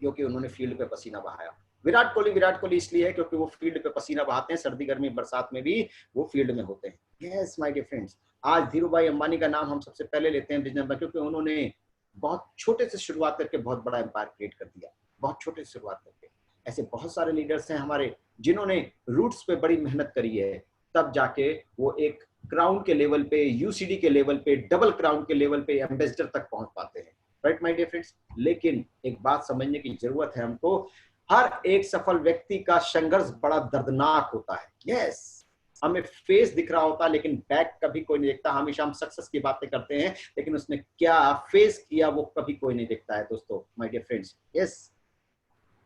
क्योंकि उन्होंने फील्ड पे पसीना बहाया। विराट कोहली इसलिए है क्योंकि वो फील्ड पे पसीना बहाते हैं, सर्दी गर्मी बरसात में भी वो फील्ड में होते हैं। यस माय डियर फ्रेंड्स, आज धीरूभाई अंबानी का नाम हम सबसे पहले लेते हैं बिजनेस में, क्योंकि उन्होंने बहुत छोटे से शुरुआत करके बहुत बड़ा एम्पायर क्रिएट कर दिया, बहुत छोटे से शुरुआत करके। ऐसे बहुत सारे लीडर्स हैं हमारे जिन्होंने रूट्स पे बड़ी मेहनत करी है, तब जाके वो एक क्राउन के लेवल पे, यूसीडी के लेवल पे, डबल क्राउन के लेवल पे, एम्बेसडर तक पहुंच पाते हैं, राइट माय डियर फ्रेंड्स। लेकिन एक बात समझने की जरूरत है हमको, हर एक सफल व्यक्ति का संघर्ष बड़ा दर्दनाक होता है। यस, हमें फेस दिख रहा होता है लेकिन बैक कभी कोई नहीं देखता। हमेशा हम सक्सेस की बातें करते हैं लेकिन उसने क्या फेस किया वो कभी कोई नहीं देखता है दोस्तों, माय डियर फ्रेंड्स। यस,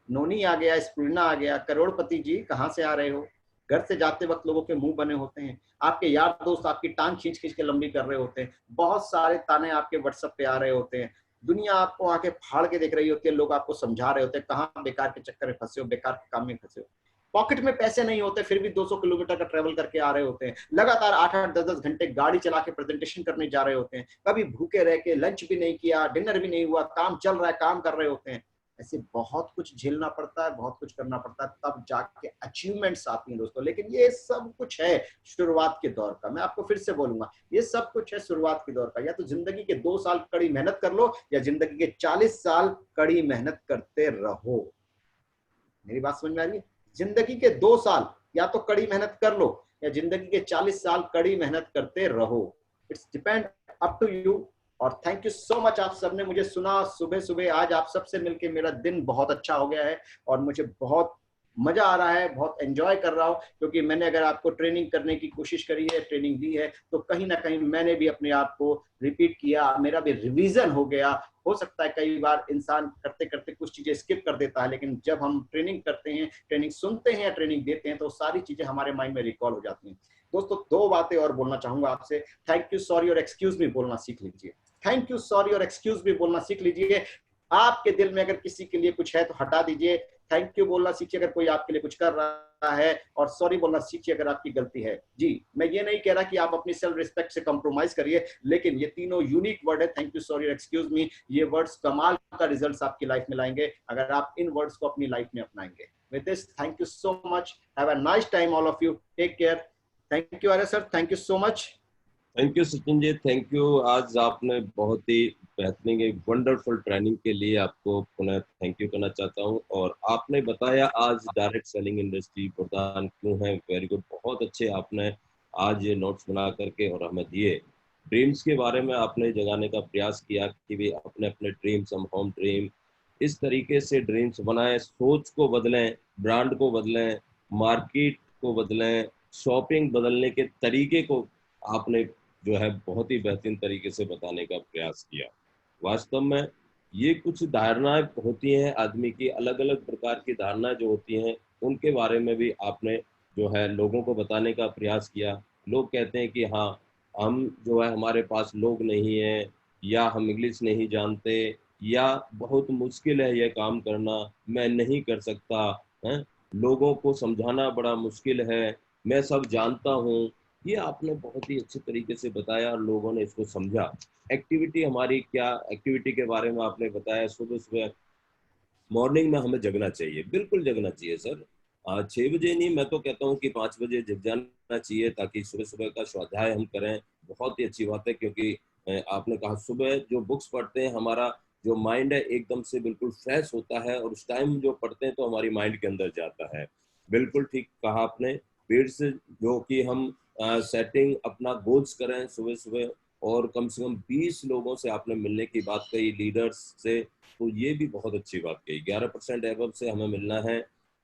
नोनी आ गया, स्प्रिना आ गया। करोड़पति जी कहाँ से आ रहे हो? घर से जाते वक्त लोगों के मुंह बने होते हैं, आपके यार दोस्त आपकी टांग खींच खींच के लंबी कर रहे होते हैं, बहुत सारे ताने आपके व्हाट्सएप पे आ रहे होते हैं, दुनिया आपको आके फाड़ के देख रही होती है, लोग आपको समझा रहे होते हैं कहाँ बेकार के चक्कर में फंसे हो, बेकार के काम में फंसे हो। पॉकेट में पैसे नहीं होते फिर भी 200 किलोमीटर का ट्रेवल करके आ रहे होते हैं, लगातार 8-8, 10-10 घंटे गाड़ी चला के प्रेजेंटेशन करने जा रहे होते हैं, कभी भूखे रह के लंच भी नहीं किया, डिनर भी नहीं हुआ, काम चल रहा है, काम कर रहे होते हैं। ऐसे बहुत कुछ झेलना पड़ता है, बहुत कुछ करना पड़ता है, तब जाके अचीवमेंट्स आती हैं दोस्तों। लेकिन ये सब कुछ है शुरुआत के दौर का। मैं आपको फिर से बोलूंगा, ये सब कुछ है शुरुआत के दौर का। या तो जिंदगी के 2 साल कड़ी मेहनत कर लो या जिंदगी के 40 साल कड़ी मेहनत करते रहो। मेरी बात समझ में आ रही है? जिंदगी के 2 साल या तो कड़ी मेहनत कर लो या जिंदगी के 40 साल कड़ी मेहनत करते रहो। It's depend up to you. और थैंक यू सो मच, आप सबने मुझे सुना सुबह सुबह। आज आप सबसे मिलके मेरा दिन बहुत अच्छा हो गया है और मुझे बहुत मजा आ रहा है, बहुत एंजॉय कर रहा हूँ, क्योंकि मैंने अगर आपको ट्रेनिंग करने की कोशिश करी है, ट्रेनिंग दी है, तो कहीं ना कहीं मैंने भी अपने आप को रिपीट किया, मेरा भी रिवीजन हो गया। हो सकता है कई बार इंसान करते करते कुछ चीजें स्किप कर देता है, लेकिन जब हम ट्रेनिंग करते हैं, ट्रेनिंग सुनते हैं या ट्रेनिंग देते हैं, तो सारी चीजें हमारे माइंड में रिकॉल हो जाती हैं। दोस्तों, 2 बातें और बोलना चाहूंगा आपसे। थैंक यू, सॉरी और एक्सक्यूज मी बोलना सीख लीजिए। थैंक यू, सॉरी और एक्सक्यूज मी बोलना सीख लीजिए। आपके दिल में अगर किसी के लिए कुछ है तो हटा दीजिए। थैंक यू बोलना सीखिए अगर कोई आपके लिए कुछ कर रहा है, और सॉरी बोलना सीखिए अगर आपकी गलती है। जी, मैं ये नहीं कह रहा कि आप अपनी सेल्फ रिस्पेक्ट से कॉम्प्रोमाइज करिए, लेकिन ये तीनों यूनिक वर्ड है, थैंक यू, सॉरी और एक्सक्यूज मी। ये वर्ड्स कमाल का रिजल्ट आपकी लाइफ में लाएंगे अगर आप इन वर्ड्स को अपनी लाइफ में अपनाएंगे। With this, thank you so much, have a nice time all of you, take care. Thank you Arya sir, thank you so much. Thank you Sachin ji, thank you. आज आपने बहुत ही बेहतरीन, एक वंडरफुल ट्रेनिंग के लिए आपको पुनः थैंक यू करना चाहता हूं। और आपने बताया आज डायरेक्ट सेलिंग इंडस्ट्री वरदान क्यों है, वेरी गुड, बहुत अच्छे आपने आज ये नोट्स बना करके और हमें दिए। ड्रीम्स के बारे में आपने जगाने का प्रयास किया कि भी अपने अपने ड्रीम्स, हम होम ड्रीम, इस तरीके से ड्रीम्स बनाएं, सोच को बदलें, ब्रांड को बदलें, मार्केट को बदलें, शॉपिंग बदलने के तरीके को आपने जो है बहुत ही बेहतरीन तरीके से बताने का प्रयास किया। वास्तव में ये कुछ धारणाएं होती हैं आदमी की, अलग अलग प्रकार की धारणाएं जो होती हैं, उनके बारे में भी आपने जो है लोगों को बताने का प्रयास किया। लोग कहते हैं कि हाँ, हम जो है हमारे पास लोग नहीं है, या हम इंग्लिश नहीं जानते, या बहुत मुश्किल है यह काम करना, मैं नहीं कर सकता है, लोगों को समझाना बड़ा मुश्किल है, मैं सब जानता हूँ। ये आपने बहुत ही अच्छे तरीके से बताया और लोगों ने इसको समझा। एक्टिविटी हमारी क्या, एक्टिविटी के बारे में आपने बताया। सुबह सुबह मॉर्निंग में हमें जगना चाहिए, बिल्कुल जगना चाहिए सर। 6 बजे नहीं, मैं तो कहता हूँ कि 5 बजे जग जाना चाहिए ताकि सुबह सुबह का स्वाध्याय हम करें। बहुत ही अच्छी बात है, क्योंकि आपने कहा सुबह जो बुक्स पढ़ते हैं हमारा जो माइंड है एकदम से बिल्कुल फ्रेश होता है, और उस टाइम जो पढ़ते हैं तो हमारी माइंड के अंदर जाता है। बिल्कुल ठीक कहा आपने। पेड़ से जो कि हम सेटिंग अपना गोल्स करें सुबह सुबह, और कम से कम 20 लोगों से आपने मिलने की बात कही, लीडर्स से, तो ये भी बहुत अच्छी बात कही। 11% एवब से हमें मिलना है,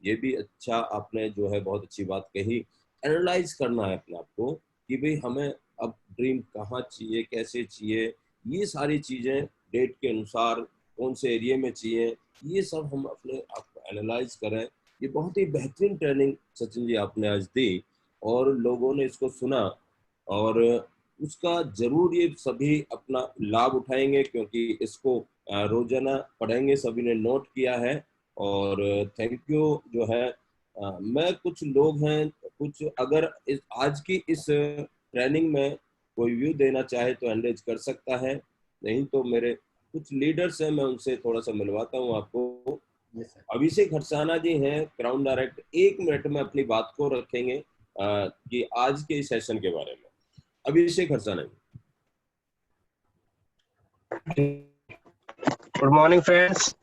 ये भी अच्छा आपने जो है बहुत अच्छी बात कही। एनालाइज करना है अपने आप को कि भाई हमें अब ड्रीम कहाँ चाहिए, कैसे चाहिए, ये सारी चीज़ें डेट के अनुसार कौन से एरिया में चाहिए, ये सब हम अपने आप को एनालाइज करें। ये बहुत ही बेहतरीन ट्रेनिंग सचिन जी आपने आज दी, और लोगों ने इसको सुना, और उसका जरूर ये सभी अपना लाभ उठाएंगे, क्योंकि इसको रोजाना पढ़ेंगे, सभी ने नोट किया है। और थैंक यू जो है। मैं कुछ लोग हैं, कुछ अगर आज की इस ट्रेनिंग में कोई व्यू देना चाहे तो एंगेज कर सकता है, नहीं तो मेरे कुछ लीडर्स हैं, मैं उनसे थोड़ा सा मिलवाता हूँ आपको। अभिषेक हरसाना जी हैं क्राउन डायरेक्ट, 1 मिनट में अपनी बात को रखेंगे कि आज के इस सेशन के बारे में। अभिषेक हरसाना जी। गुड मॉर्निंग फ्रेंड्स,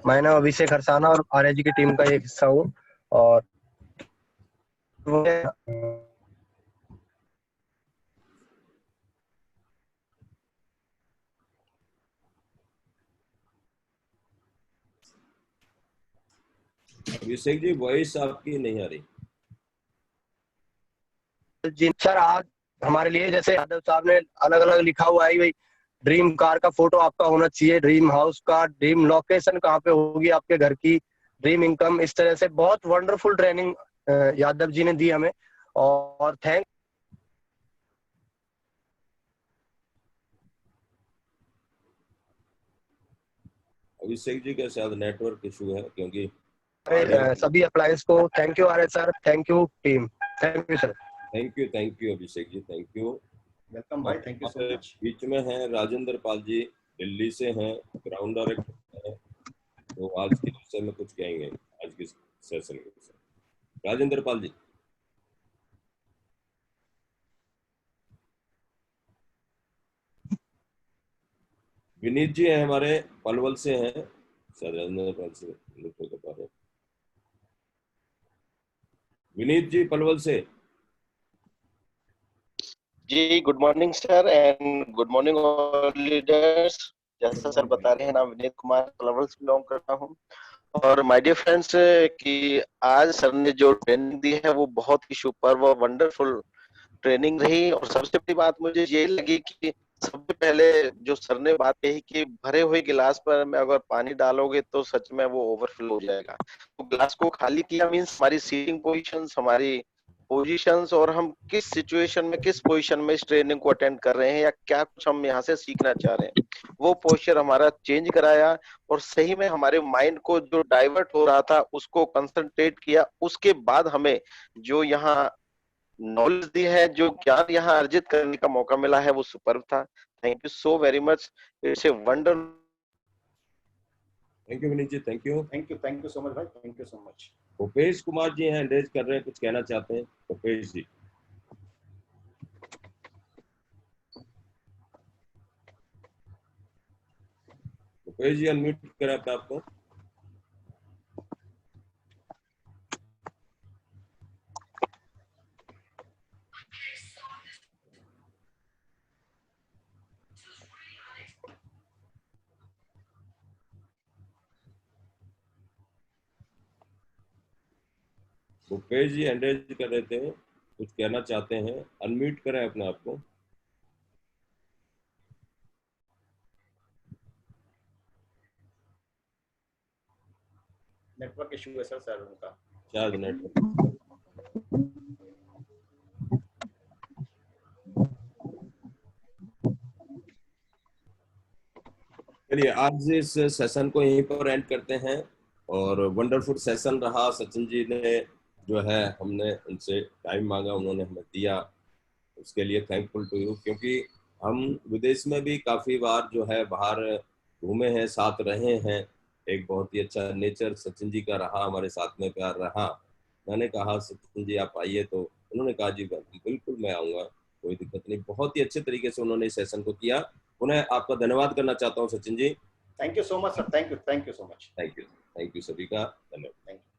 मैं नाम अभिषेक हरसाना और आरएजी की टीम का एक हिस्सा हूँ। और अभिषेक जी वॉइस आपकी नहीं आ रही जी सर। आज हमारे लिए जैसे यादव साहब ने अलग अलग लिखा हुआ है भाई, ड्रीम कार का फोटो आपका होना चाहिए, ड्रीम हाउस का, ड्रीम लोकेशन कहाँ पे होगी आपके घर की, ड्रीम इनकम, इस तरह से बहुत वंडरफुल ट्रेनिंग यादव जी ने दी हमें। और थैंक अभिषेक जी का शायद नेटवर्क इशू है, क्योंकि सभी अप्लायंस को thank you R sir, thank you team, thank you sir. Thank you Abhishek ji, thank you. Welcome भाई, थैंक यू सो मच। बीच में हैं राजेंद्र पाल जी, दिल्ली से हैं, ग्राउंड डायरेक्टर हैं, तो आज के विषय में कुछ कहेंगे, आज के सेशन के विषय। राजेंद्र पाल जी। विनीत जी हैं हमारे पलवल से हैं, शायद राजेंद्र पाल से कर पा रहे। विनीत जी पलवल से जी, good morning sir and good morning all leaders. जैसा सर बता रहे हैं ना, विनीत कुमार पलवल से बिलोंग करता हूँ। और माय डियर फ्रेंड्स, कि आज सर ने जो ट्रेनिंग दी है वो बहुत ही सुपर व वंडरफुल ट्रेनिंग रही। और सबसे बड़ी बात मुझे ये लगी कि सबसे पहले जो सर ने बात कही कि भरे हुए गिलास पर में अगर पानी डालोगे तो सच में वो ओवरफ्लो हो जाएगा। तो गिलास को खाली किया मीन्स हमारी सीटिंग पोजीशंस, हमारी पोजीशंस, और हम किस सिचुएशन में, किस पोजीशन में इस ट्रेनिंग को अटेंड कर रहे हैं या क्या कुछ हम यहाँ से सीखना चाह रहे हैं, वो पोस्चर हमारा चेंज कराया। और सही में हमारे माइंड को जो डाइवर्ट हो रहा था उसको कंसंट्रेट किया। उसके बाद हमें जो यहाँ नॉलेज दी है, जो ज्ञान यहाँ अर्जित करने का मौका मिला है, वो सुपर्ब था। Thank you so very much, it's a wonder. Thank you Vineet ji, thank you so much भाई, thank you so much. Bhupesh Kumar ji हैं, एंगेज कर रहे हैं, कुछ कहना चाहते हैं भूपेश जी। भूपेश जी अनम्यूट करें अपने आप को। भूपेश जी एंगेज कर रहे थे, कुछ कहना चाहते हैं, अनम्यूट करें अपने आप को। नेटवर्क इशू है सर उनका शायद नेटवर्क। चलिए आज इस सेशन को यहीं पर एंड करते हैं। और वंडरफुल सेशन रहा, सचिन जी ने जो है, हमने उनसे टाइम मांगा, उन्होंने हमें दिया, उसके लिए थैंकफुल टू यू। क्योंकि हम विदेश में भी काफ़ी बार जो है बाहर घूमे हैं, साथ रहे हैं, एक बहुत ही अच्छा नेचर सचिन जी का रहा, हमारे साथ में प्यार रहा। मैंने कहा सचिन जी आप आइए, तो उन्होंने कहा जी बिल्कुल मैं आऊँगा, कोई दिक्कत नहीं। बहुत ही अच्छे तरीके से उन्होंने इस सेशन को किया। उन्हें आपका धन्यवाद करना चाहता हूँ Sachin ji. Thank you so much sir, thank you so much. Thank you सभी का धन्यवाद। Thank you.